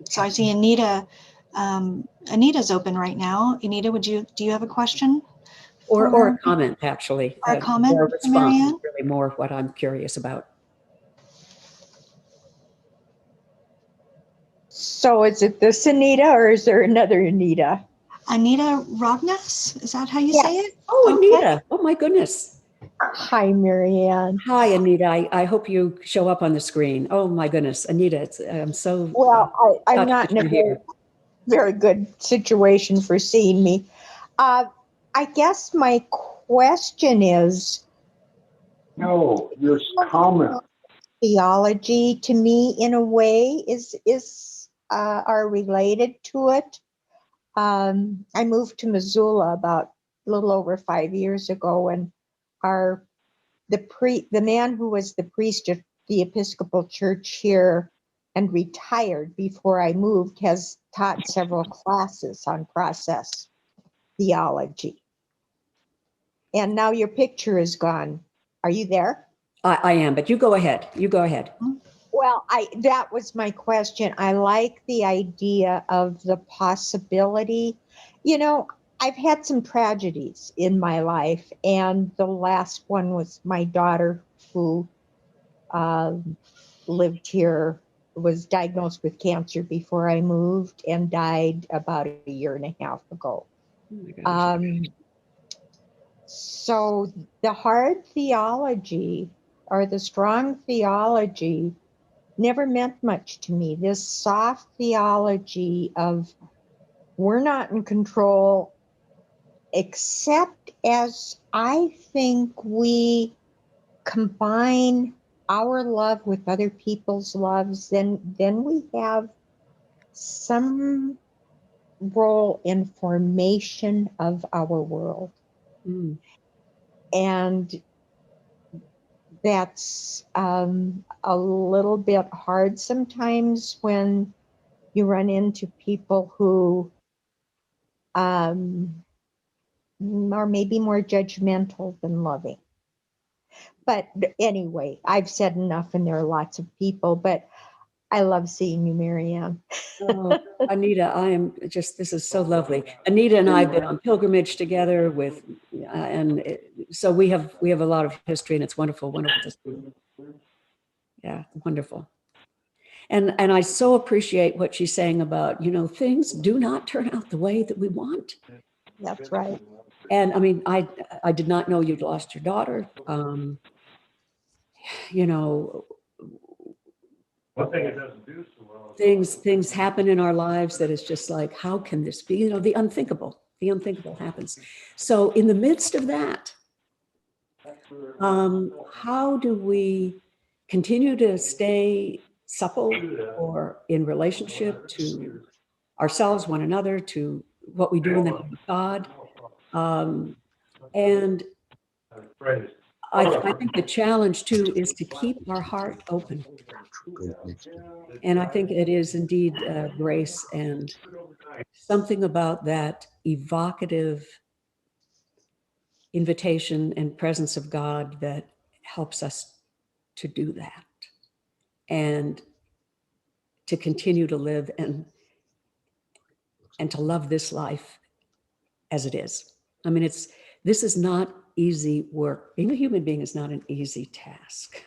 So I see Anita. Anita's open right now. Anita, do you have a question? Or a comment, actually. Or a comment, or a response Marianne? is really more what I'm curious about. So is it this Anita or is there another Anita? Anita Rognas, is that how you say it? Oh, Okay. Anita. Oh, my goodness. Hi, Marianne. Hi, Anita. I hope you show up on the screen. Oh, my goodness. Anita, I'm so... Well, I'm touched not that in a you're very good situation for seeing me. I guess my question is, No, your comment. theology to me in a way are related to it. I moved to Missoula about a little over 5 years ago, and the man who was the priest of the Episcopal Church here and retired before I moved has taught several classes on process theology. And now your picture is gone. Are you there? I am, but you go ahead. You go ahead. Well, that was my question. I like the idea of the possibility. You know, I've had some tragedies in my life, and the last one was my daughter who lived here, was diagnosed with cancer before I moved and died about a year and a half ago. Oh my gosh. So the hard theology or the strong theology never meant much to me. This soft theology of we're not in control, except as I think we combine our love with other people's loves, then we have some role in formation of our world. Mm. And that's a little bit hard sometimes when you run into people who are maybe more judgmental than loving. But anyway, I've said enough, and there are lots of people, but I love seeing you, Marianne. Oh, Anita, this is so lovely. Anita and I have been on pilgrimage together so we have a lot of history, and it's wonderful to see. Yeah, wonderful. And I so appreciate what she's saying about, things do not turn out the way that we want. That's right. And I mean, I did not know you'd lost your daughter. One thing it doesn't do so well. Things happen in our lives that is just like, how can this be? The unthinkable happens. So in the midst of that, how do we continue to stay supple or in relationship to ourselves, one another, to what we do in the name of God? And I think the challenge too is to keep our heart open. And I think it is indeed grace and something about that evocative invitation and presence of God that helps us to do that and to continue to live. And and to love this life as it is. I mean, this is not easy work. Being a human being is not an easy task,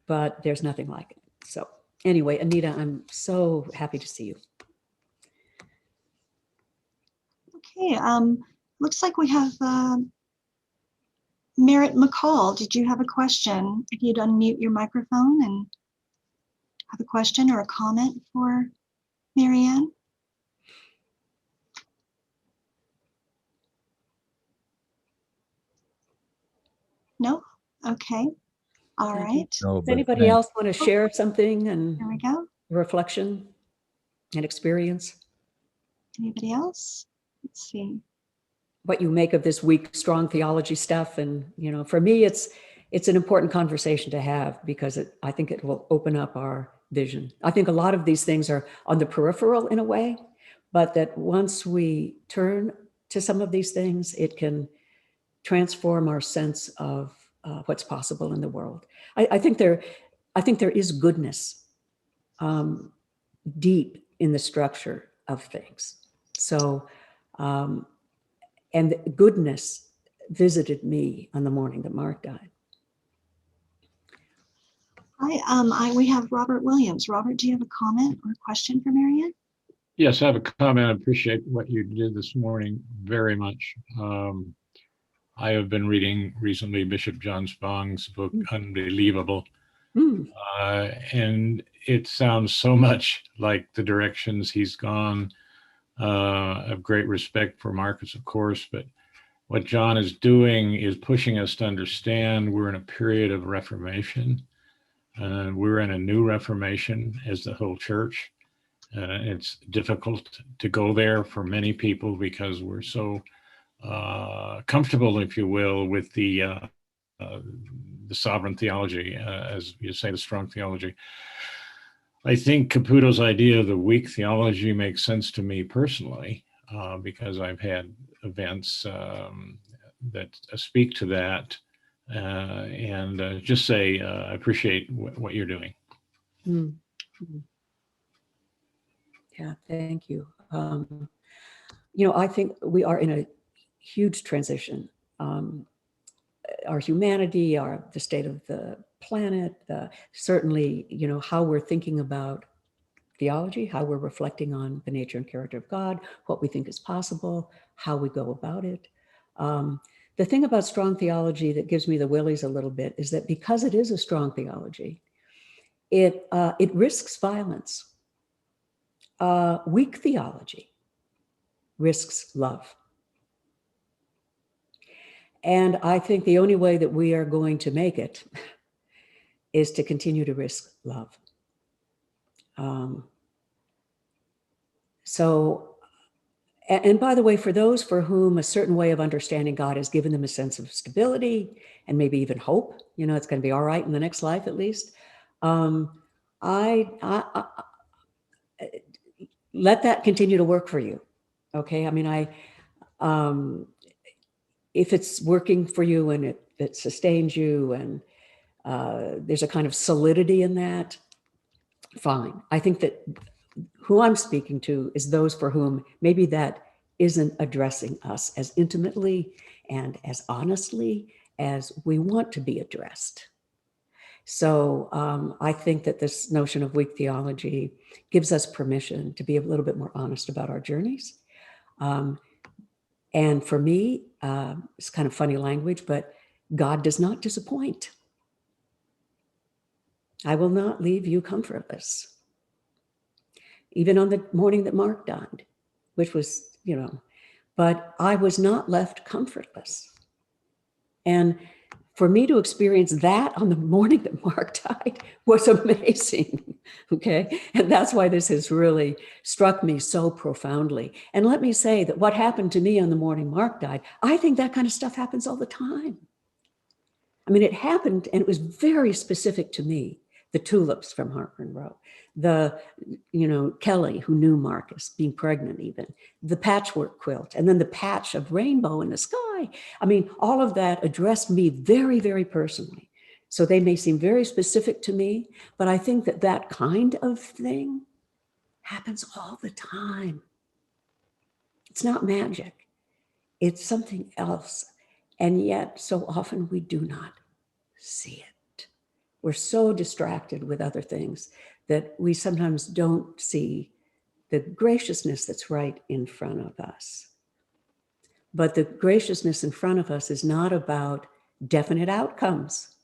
but there's nothing like it. So anyway, Anita, I'm so happy to see you. Okay, looks like we have Merritt McCall. Did you have a question? If you'd unmute your microphone and have a question or a comment for Marianne? No? Okay. All Thank you. right. No, Does but anybody thank- else want to share something and There we go. reflection and experience? Anybody else? Let's see. What you make of this weak, strong theology stuff. And, you know, for me, it's an important conversation to have because I think it will open up our vision. I think a lot of these things are on the peripheral in a way, but that once we turn to some of these things, it can transform our sense of what's possible in the world. I think there is goodness deep in the structure of things. So, and goodness visited me on the morning that Mark died. We have Robert Williams. Robert, do you have a comment or a question for Marianne? Yes, I have a comment. I appreciate what you did this morning very much. I have been reading recently Bishop John Spong's book, Unbelievable. And it sounds so much like the directions he's gone. I have great respect for Marcus, of course, but what John is doing is pushing us to understand we're in a period of reformation. We're in a new reformation as the whole church. It's difficult to go there for many people because we're so comfortable, if you will, with the sovereign theology, as you say, the strong theology. I think Caputo's idea of the weak theology makes sense to me personally, because I've had events that speak to that, and just say I appreciate what you're doing. Yeah, thank you. You know, I think we are in a huge transition. Our humanity, the state of the planet, certainly, you know, how we're thinking about theology, how we're reflecting on the nature and character of God, what we think is possible, how we go about it. The thing about strong theology that gives me the willies a little bit is that because it is a strong theology, it risks violence. Weak theology risks love. And I think the only way that we are going to make it is to continue to risk love. And by the way, for those for whom a certain way of understanding God has given them a sense of stability and maybe even hope, you know, it's going to be all right in the next life at least. I let that continue to work for you. Okay. I mean, if it's working for you and it sustains you and there's a kind of solidity in that, fine. I think that who I'm speaking to is those for whom maybe that isn't addressing us as intimately and as honestly as we want to be addressed. So I think that this notion of weak theology gives us permission to be a little bit more honest about our journeys. And for me, it's kind of funny language, but God does not disappoint. I will not leave you comfortless. Even on the morning that Mark died, which was, you know, but I was not left comfortless. And for me to experience that on the morning that Mark died was amazing, okay? And that's why this has really struck me so profoundly. And let me say that what happened to me on the morning Mark died, I think that kind of stuff happens all the time. I mean, it happened and it was very specific to me. The tulips from Harper and Row, Kelly, who knew Marcus, being pregnant even, the patchwork quilt, and then the patch of rainbow in the sky. I mean, all of that addressed me very, very personally. So they may seem very specific to me, but I think that that kind of thing happens all the time. It's not magic. It's something else. And yet, so often we do not see it. We're so distracted with other things that we sometimes don't see the graciousness that's right in front of us. But the graciousness in front of us is not about definite outcomes,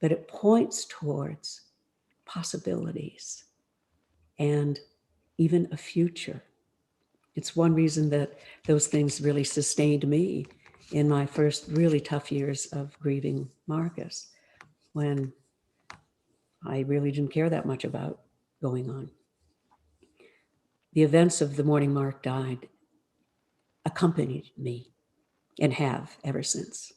but it points towards possibilities and even a future. It's one reason that those things really sustained me in my first really tough years of grieving Marcus, when I really didn't care that much about going on. The events of the morning Mark died accompanied me and have ever since.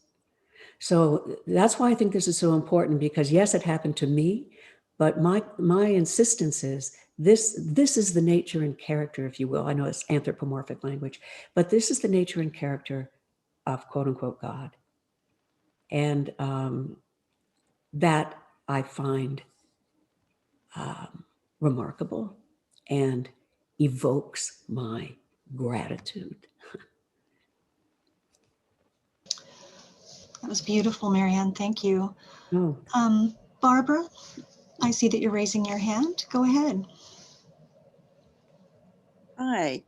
So that's why I think this is so important, because yes, it happened to me, but my insistence is this is the nature and character, if you will. I know it's anthropomorphic language, but this is the nature and character of quote unquote God. And that I find remarkable and evokes my gratitude. That was beautiful, Marianne. Thank you. Oh, Barbara, I see that you're raising your hand. Go ahead. Hi,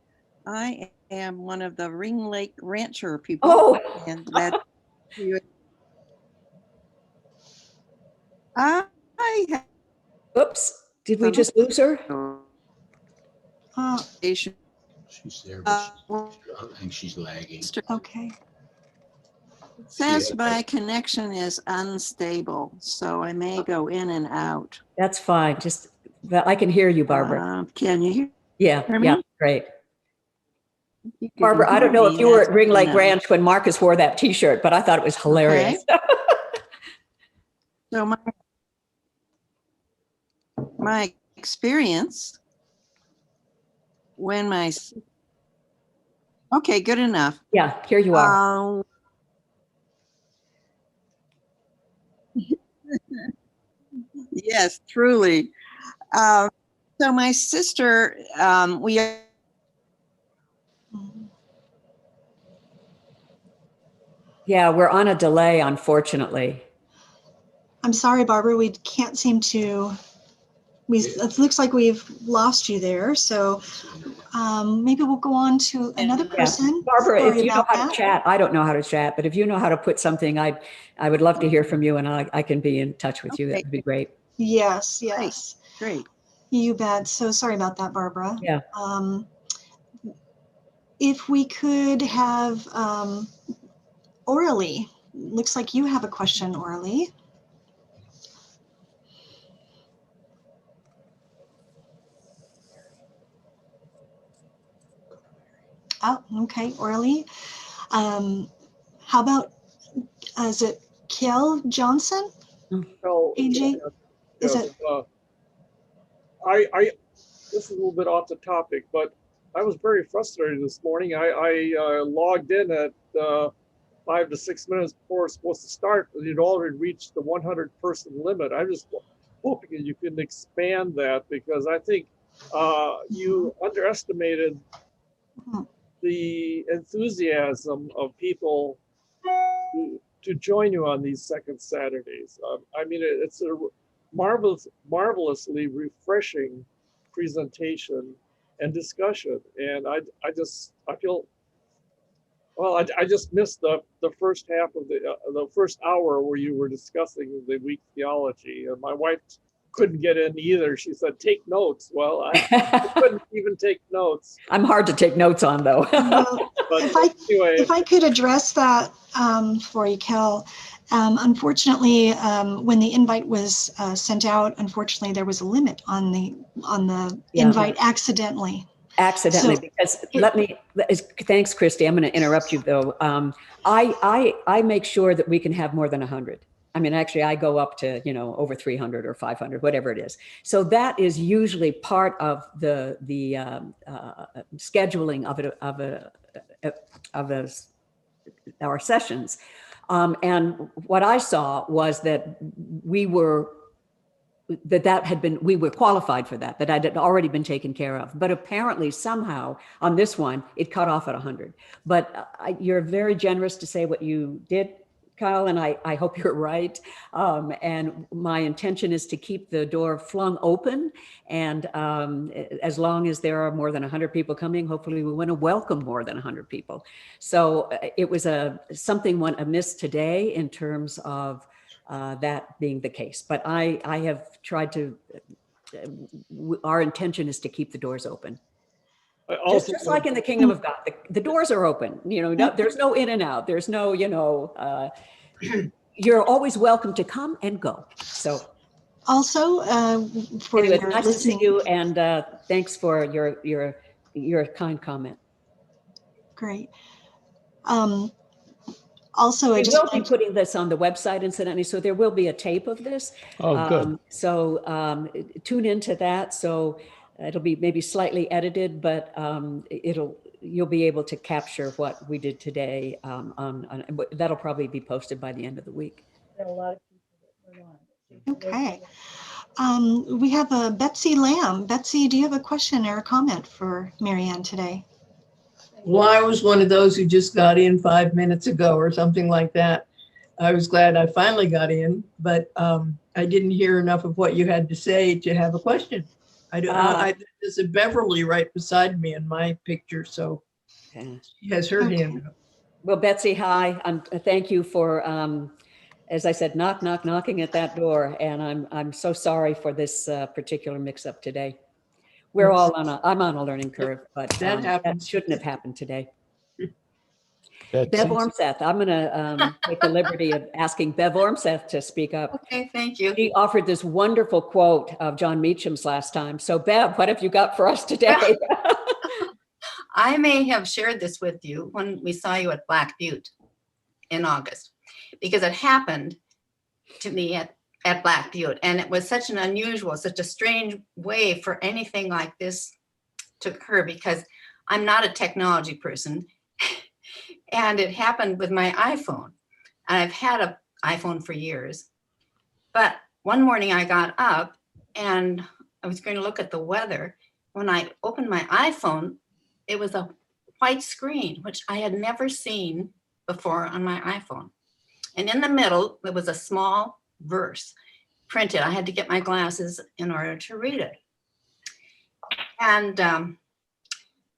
I am one of the Ring Lake Rancher people. oh, And glad you. I have oops, did we just lose her? Uh, station. She's there, but I think she's lagging. okay. It says my connection is unstable, so I may go in and out. That's fine. Just, I can hear you, Barbara. Can you hear Yeah, me? yeah, great. If you can Barbara, I don't hear know me, if you were that's at Ring Lake enough. Ranch when Marcus wore that T-shirt, but I thought it was hilarious. So my experience when my okay, good enough. Yeah, here you are. Yes, truly. So my sister, we Yeah, we're on a delay, unfortunately. I'm sorry, Barbara, we can't seem to, it looks like we've lost you there. So maybe we'll go on to another person. Barbara, Sorry if you know about how to that. chat, I don't know how to chat, but if you know how to put something, I would love to hear from you, and I can be in touch with you. That would be great. Yes, yes. great. You bet. So sorry about that, Barbara. Yeah. If we could have Orally, looks like you have a question, Orally. Oh, okay, Orally. How about, is it Kel Johnson? No, AJ? Is it? this is a little bit off the topic, but I was very frustrated this morning. I logged in at 5 to 6 minutes before it's supposed to start, but you'd already reached the 100-person limit. I'm just hoping that you can expand that, because I think you underestimated the enthusiasm of people to join you on these second Saturdays. I mean, it's a marvelously refreshing presentation and discussion, and I feel, well, I just missed the first half of the first hour where you were discussing the weak theology, and my wife couldn't get in either. She said, "Take notes." Well, I couldn't even take notes. I'm hard to take notes on, though. Well, But if I could address that for you, Kel. Unfortunately, when the invite was sent out, unfortunately there was a limit on the invite accidentally. Accidentally, So because thanks, Christy. I'm going to interrupt you though. I make sure that we can have more than 100. I mean, actually, I go up to, over 300 or 500, whatever it is. So that is usually part of the scheduling of our sessions. And what I saw was that we were that had been, we were qualified for that had already been taken care of. But apparently somehow on this one, it cut off at 100. But you're very generous to say what you did, Kyle, and I hope you're right. And my intention is to keep the door flung open. And as long as there are more than 100 people coming, hopefully we want to welcome more than 100 people. So it was something went amiss today in terms of that being the case. But I have tried to, our intention is to keep the doors open. Just like in the kingdom of God, the doors are open, there's no in and out. There's no, you're always welcome to come and go. So Also, for anyway, your nice listening, to see you, and thanks for your kind comment. great. Also, I We just will be putting this on the website, incidentally, so there will be a tape of this. Oh, good. So tune into that. So it'll be maybe slightly edited, but you'll be able to capture what we did today. That'll probably be posted by the end of the week. Okay. We have Betsy Lamb. Betsy, do you have a question or a comment for Marianne today? Well, I was one of those who just got in 5 minutes ago or something like that. I was glad I finally got in, but I didn't hear enough of what you had to say to have a question. There's a Beverly right beside me in my picture, so she has her hand up. Well, Betsy, hi. Thank you for, as I said, knocking at that door, and I'm so sorry for this particular mix-up today. We're all I'm on a learning curve, but that shouldn't have happened today. Bev Ormseth, I'm going to take the liberty of asking Bev Ormseth to speak up. Okay, thank you. She offered this wonderful quote of John Meacham's last time. So Bev, what have you got for us today? I may have shared this with you when we saw you at Black Butte in August, because it happened to me at Black Butte. And it was such an unusual, such a strange way for anything like this to occur, because I'm not a technology person. And it happened with my iPhone. And I've had an iPhone for years. But one morning I got up and I was going to look at the weather. When I opened my iPhone, it was a white screen, which I had never seen before on my iPhone. And in the middle, there was a small verse printed. I had to get my glasses in order to read it. And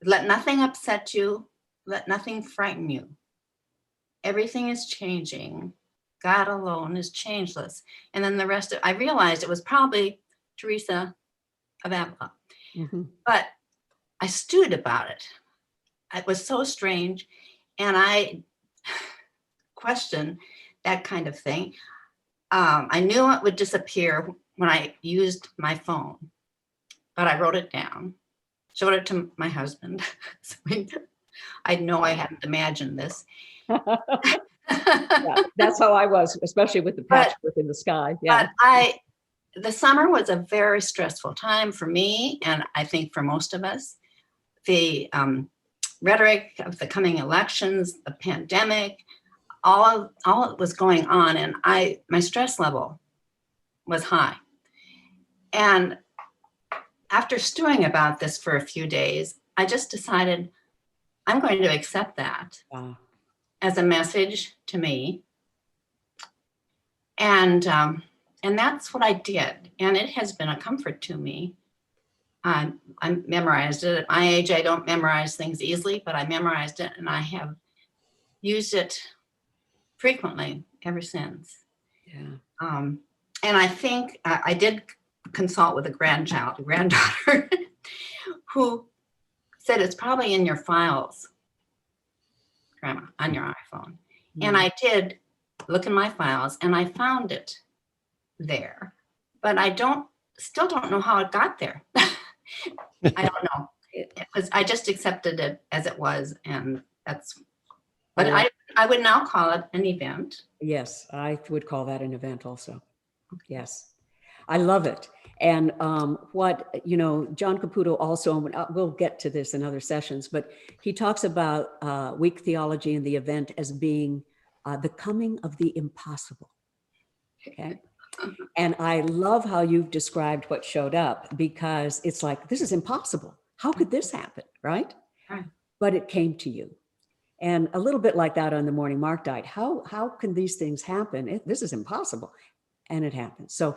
let nothing upset you. Let nothing frighten you. Everything is changing. God alone is changeless. And then the rest of, I realized it was probably Teresa of Avila. Mm-hmm. But I stewed about it. It was so strange. And I questioned that kind of thing. I knew it would disappear when I used my phone, but I wrote it down, showed it to my husband. So I know I hadn't imagined this. Yeah, that's how I was, especially with the patchwork in the sky. Yeah. But the summer was a very stressful time for me, and I think for most of us. The rhetoric of the coming elections, the pandemic, all was going on, and my stress level was high. And after stewing about this for a few days, I just decided I'm going to accept that as a message to me. And that's what I did. And it has been a comfort to me. I memorized it. At my age, I don't memorize things easily, but I memorized it, and I have used it frequently ever since. Yeah. And I think I did consult with a granddaughter, who said it's probably in your files, Grandma, on your iPhone. Mm. And I did look in my files, and I found it there, but I still don't know how it got there. I don't know. I just accepted it as it was, and that's. But I would now call it an event. Yes, I would call that an event also. Yes, I love it. And John Caputo also, we'll get to this in other sessions, but he talks about weak theology and the event as being the coming of the impossible. Okay. And I love how you've described what showed up, because it's like, this is impossible. How could this happen? Right. Right. But it came to you. And a little bit like that on the morning Mark died. How can these things happen? This is impossible. And it happened. So,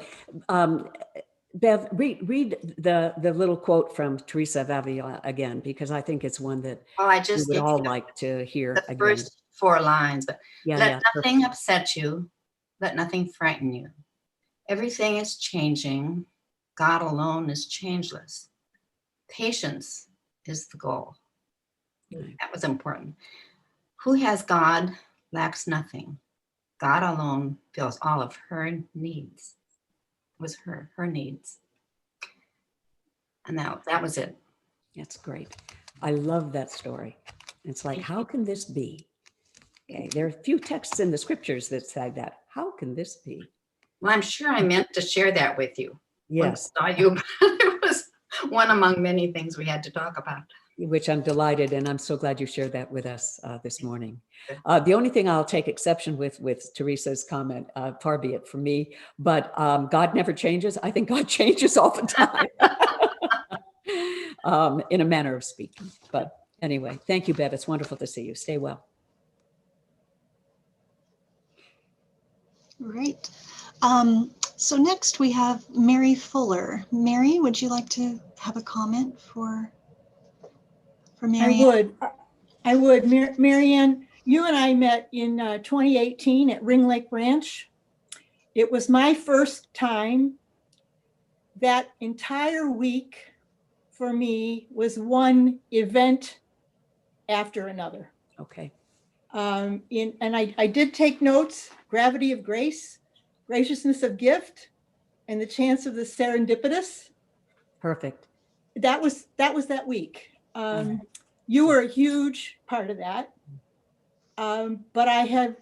Bev, read the little quote from Teresa of Avila again, because I think it's one that Well, I we just would gave all you like to hear the again. first 4 lines, but Yeah, let yeah, nothing upset you. Let nothing frighten you. Everything is changing. God alone is changeless. Patience is the goal. Right. That was important. Who has God lacks nothing. God alone fills all of her needs. It was her needs. And that was it. That's great. I love that story. It's like, how can this be? Okay, there are a few texts in the scriptures that say that. How can this be? Well, I'm sure I meant to share that with you. Yes. When I saw you, but it was one among many things we had to talk about. Which I'm delighted, and I'm so glad you shared that with us this morning. The only thing I'll take exception with Teresa's comment, far be it from me, but God never changes. I think God changes all the time, in a manner of speaking. But anyway, thank you, Bev. It's wonderful to see you. Stay well. Great. So next we have Mary Fuller. Mary, would you like to have a comment for Mary Ann? I would. Mary Ann, you and I met in 2018 at Ring Lake Ranch. It was my first time. That entire week for me was one event after another. Okay. And I did take notes: gravity of grace, graciousness of gift, and the chance of the serendipitous. Perfect. That was that week. You were a huge part of that. But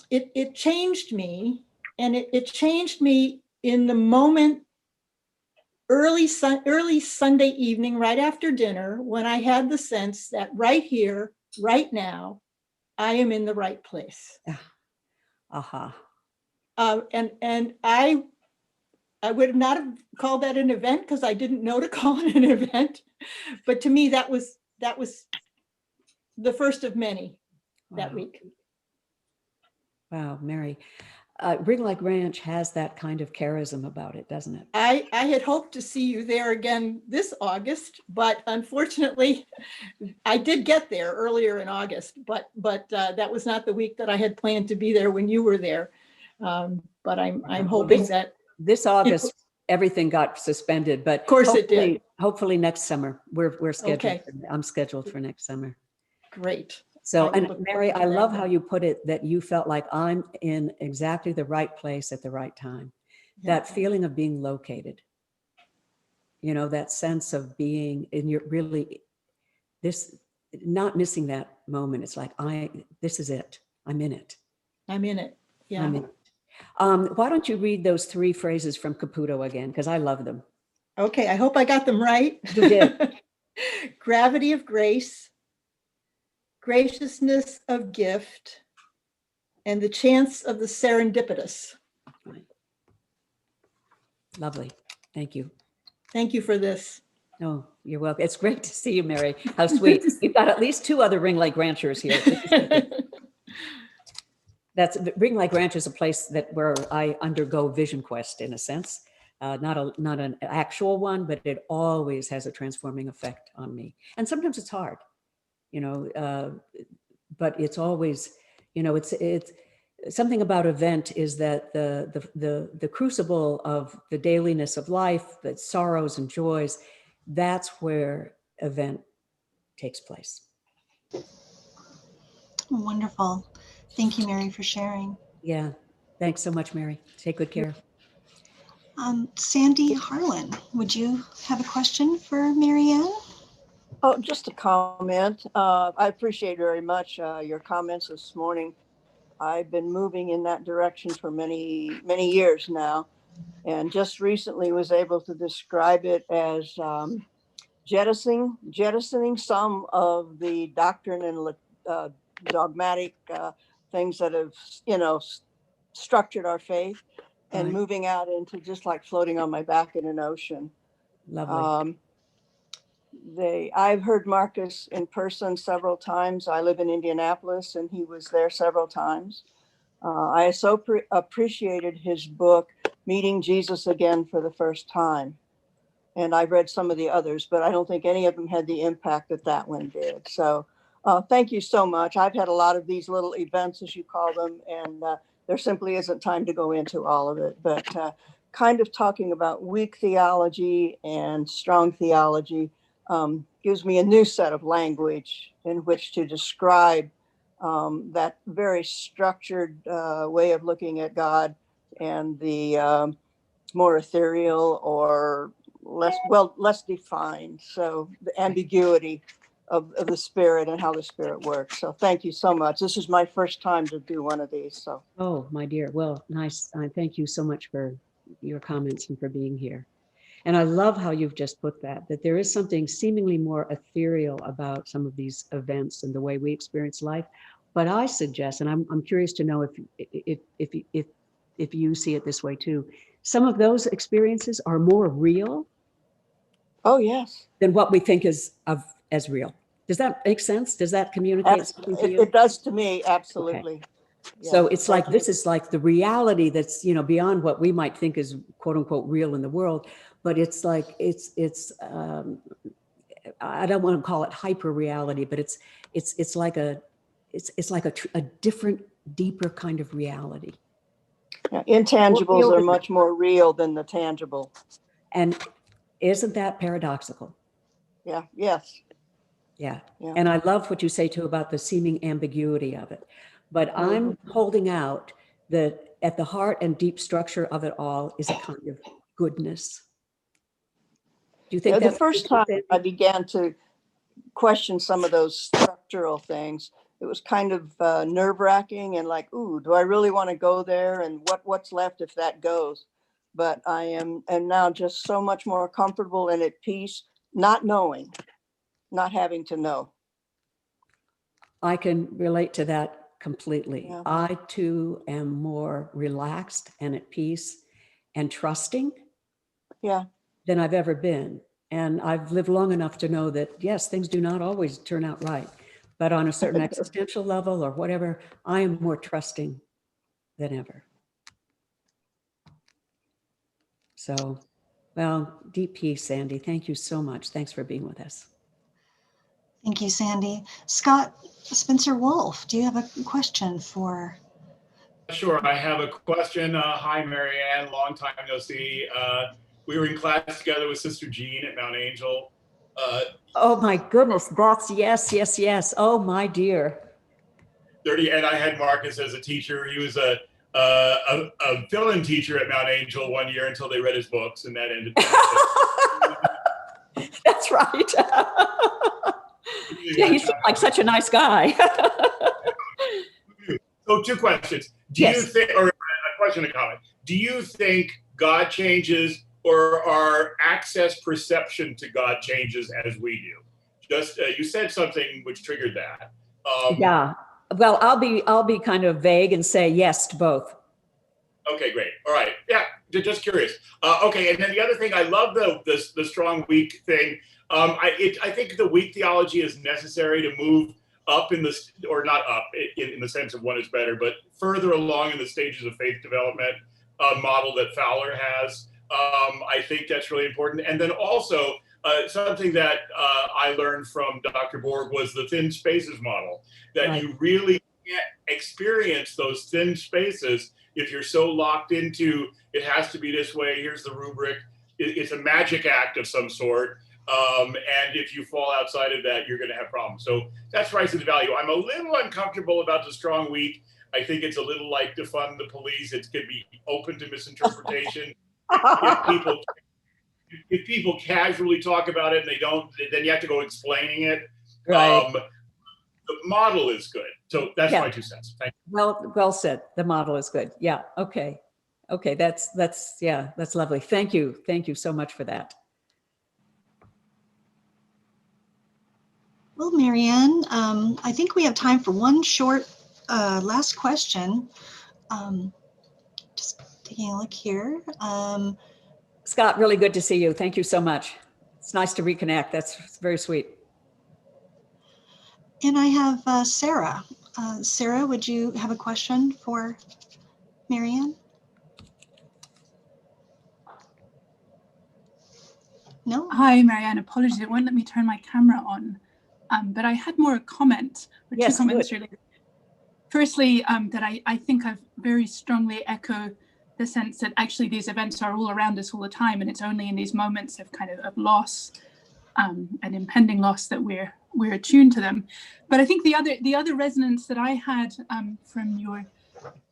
it changed me, and it changed me in the moment, early Sunday evening, right after dinner, when I had the sense that right here, right now, I am in the right place. Aha. And I would not have called that an event, because I didn't know to call it an event. But to me, that was the first of many that week. Wow, Mary. Ring Lake Ranch has that kind of charism about it, doesn't it? I had hoped to see you there again this August, but unfortunately, I did get there earlier in August, but that was not the week that I had planned to be there when you were there. But I'm hoping that this August everything got suspended, but of course it did. Hopefully next summer we're scheduled. Okay. I'm scheduled for next summer. Great. So, and Mary, I love how you put it, that you felt like I'm in exactly the right place at the right time. Yeah. That feeling of being located, you know, that sense of being in your really, not missing that moment. It's like, this is it. I'm in it. I'm in it. Yeah. I'm in it. Why don't you read those 3 phrases from Caputo again? Because I love them. Okay. I hope I got them right. You did. Gravity of grace, graciousness of gift, and the chance of the serendipitous. Right. Lovely. Thank you. Thank you for this. Oh, you're welcome. It's great to see you, Mary. How sweet. We've got at least 2 other Ring Lake Ranchers here. Ring Lake Ranch is a place where I undergo vision quest, in a sense. Not an actual one, but it always has a transforming effect on me. And sometimes it's hard. You know, but it's always, you know, it's something about event is that the crucible of the dailiness of life, the sorrows and joys, that's where event takes place. Wonderful. Thank you, Mary, for sharing. Yeah. Thanks so much, Mary. Take good care. Sandy Harlan, would you have a question for Mary Ann? Oh, just a comment. I appreciate very much your comments this morning. I've been moving in that direction for many, many years now, and just recently was able to describe it as jettisoning some of the doctrine and dogmatic things that have, you know, structured our faith, and Right. moving out into just like floating on my back in an ocean. Lovely. I've heard Marcus in person several times. I live in Indianapolis and he was there several times. I so appreciated his book, Meeting Jesus Again for the First Time. And I've read some of the others, but I don't think any of them had the impact that that one did. So thank you so much. I've had a lot of these little events, as you call them, and there simply isn't time to go into all of it. But kind of talking about weak theology and strong theology gives me a new set of language in which to describe that very structured way of looking at God and the more ethereal or less defined. So the ambiguity of the spirit and how the spirit works. So thank you so much. This is my first time to do one of these. So Oh, my dear. Well, nice. Thank you so much for your comments and for being here. And I love how you've just put that there is something seemingly more ethereal about some of these events and the way we experience life. But I suggest, and I'm curious to know if you see it this way too, some of those experiences are more real. Oh, yes. Than what we think is as real. Does that make sense? Does that communicate something to you? It does to me, absolutely. Okay. Yeah, So it's like, thank this you. is like the reality that's, beyond what we might think is quote unquote real in the world, but it's like, I don't want to call it hyper reality, but it's like a different, deeper kind of reality. Yeah, intangibles are much more real than the tangible. And isn't that paradoxical? Yeah, yes. Yeah. Yeah. And I love what you say too about the seeming ambiguity of it. But I'm holding out that at the heart and deep structure of it all is a kind of goodness. Do you think the first time I began to question some of those structural things, it was kind of nerve-wracking and like, ooh, do I really want to go there? And what's left if that goes? But I am now just so much more comfortable and at peace, not knowing, not having to know. I can relate to that completely. Yeah. I too am more relaxed and at peace and trusting than I've ever been. And I've lived long enough to know that, yes, things do not always turn out right. But on a certain existential level or whatever, I am more trusting than ever. So, well, deep peace, Sandy. Thank you so much. Thanks for being with us. Thank you, Sandy. Scott Spencer Wolf, do you have a question for? Sure, I have a question. Hi, Marianne, long time no see. We were in class together with Sister Jean at Mount Angel. Oh my goodness, that's yes. Oh my dear. And I had Marcus as a teacher. He was a fill-in teacher at Mount Angel one year until they read his books, and that ended. That's right. Yeah, he seemed like such a nice guy. So 2 questions. Do you think, or a question, a comment. Do you think God changes, or our access perception to God changes as we do? Just you said something which triggered that. Yeah. Well, I'll be kind of vague and say yes to both. Okay, great. All right. Yeah, just curious. Okay, and then the other thing, I love the strong weak thing. I think the weak theology is necessary to move up in the, or not up in the sense of one is better, but further along in the stages of faith development model that Fowler has. I think that's really important. And then also something that I learned from Dr. Borg was the thin spaces model, that you really can't experience those thin spaces if you're so locked into, it has to be this way, here's the rubric. It's a magic act of some sort. And if you fall outside of that, you're going to have problems. So that's Rise of the Value. I'm a little uncomfortable about the strong weak. I think it's a little like defund the police. It could be open to misinterpretation. If people casually talk about it and they don't, then you have to go explaining it. Right. The model is good. So that's my 2 cents. Thank you. Well said. The model is good. Yeah. Okay. That's lovely. Thank you. Thank you so much for that. Well, Marianne, I think we have time for one short last question. Just taking a look here. Scott, really good to see you. Thank you so much. It's nice to reconnect. That's very sweet. And I have Sarah. Sarah, would you have a question for Marianne? No? Hi, Marianne. Apologies, it won't let me turn my camera on. But I had more a comment, or Yes, two comments really. Firstly, that I think I've very strongly echo the sense that actually these events are all around us all the time, and it's only in these moments of kind of loss, an impending loss, that we're attuned to them. But I think the other resonance that I had from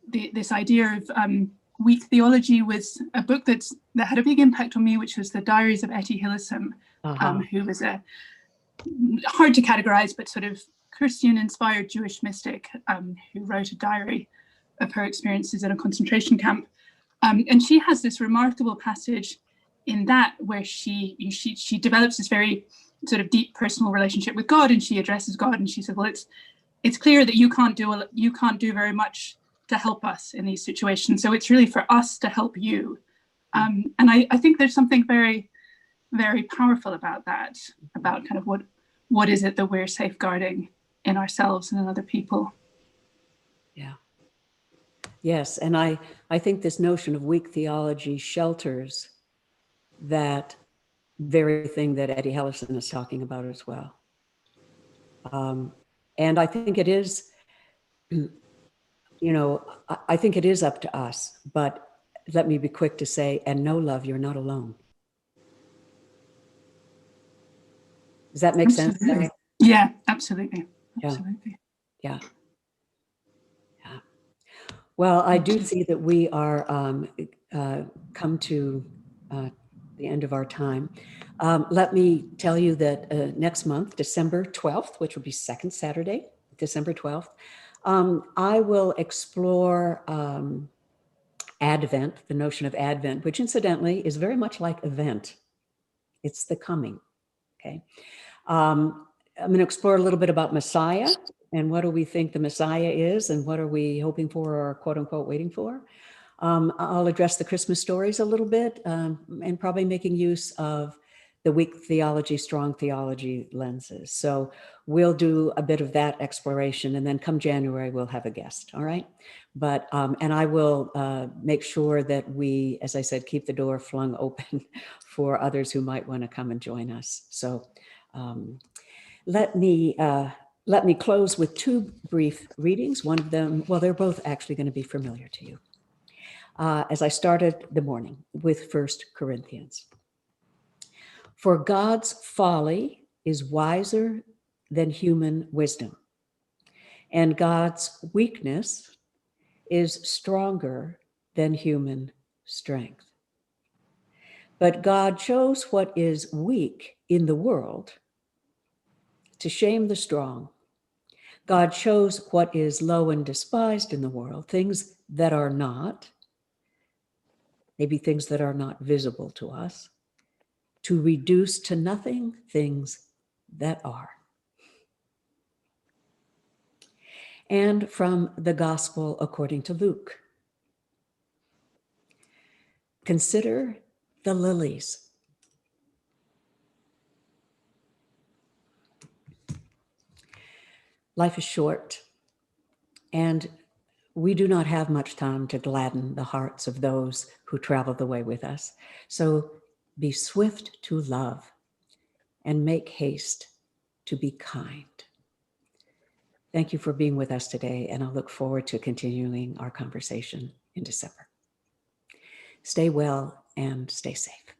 this idea of weak theology was a book that had a big impact on me, which was The Diaries of Etty Hillesum, who was a hard to categorize, but sort of Christian-inspired Jewish mystic who wrote a diary of her experiences in a concentration camp. And she has this remarkable passage in that where she develops this very sort of deep personal relationship with God, and she addresses God, and she said, well, it's clear that you can't do very much to help us in these situations, so it's really for us to help you. And I think there's something very, very powerful about that, about kind of what is it that we're safeguarding in ourselves and in other people. Yeah. Yes, and I think this notion of weak theology shelters that very thing that Etty Hillesum is talking about as well. And I think it is, I think it is up to us, but let me be quick to say, and know, love, you're not alone. Does that make sense? Yeah, absolutely. Yeah. Absolutely. Yeah. Yeah. Well, I do see that we are come to the end of our time. Let me tell you that next month, December 12th, which will be second Saturday, December 12th, I will explore Advent, the notion of Advent, which incidentally is very much like event. It's the coming, okay? I'm going to explore a little bit about Messiah and what do we think the Messiah is and what are we hoping for or quote unquote waiting for. I'll address the Christmas stories a little bit and probably making use of the weak theology, strong theology lenses. So we'll do a bit of that exploration, and then come January, we'll have a guest, all right? But, and I will make sure that we, as I said, keep the door flung open for others who might want to come and join us. So let me close with two brief readings. One of them, well, they're both actually going to be familiar to you. As I started the morning with 1 Corinthians. For God's folly is wiser than human wisdom, and God's weakness is stronger than human strength. But God chose what is weak in the world to shame the strong. God chose what is low and despised in the world, things that are not, maybe things that are not visible to us, to reduce to nothing things that are. And from the Gospel according to Luke. Consider the lilies. Life is short, and we do not have much time to gladden the hearts of those who travel the way with us. So be swift to love and make haste to be kind. Thank you for being with us today, and I look forward to continuing our conversation in December. Stay well and stay safe.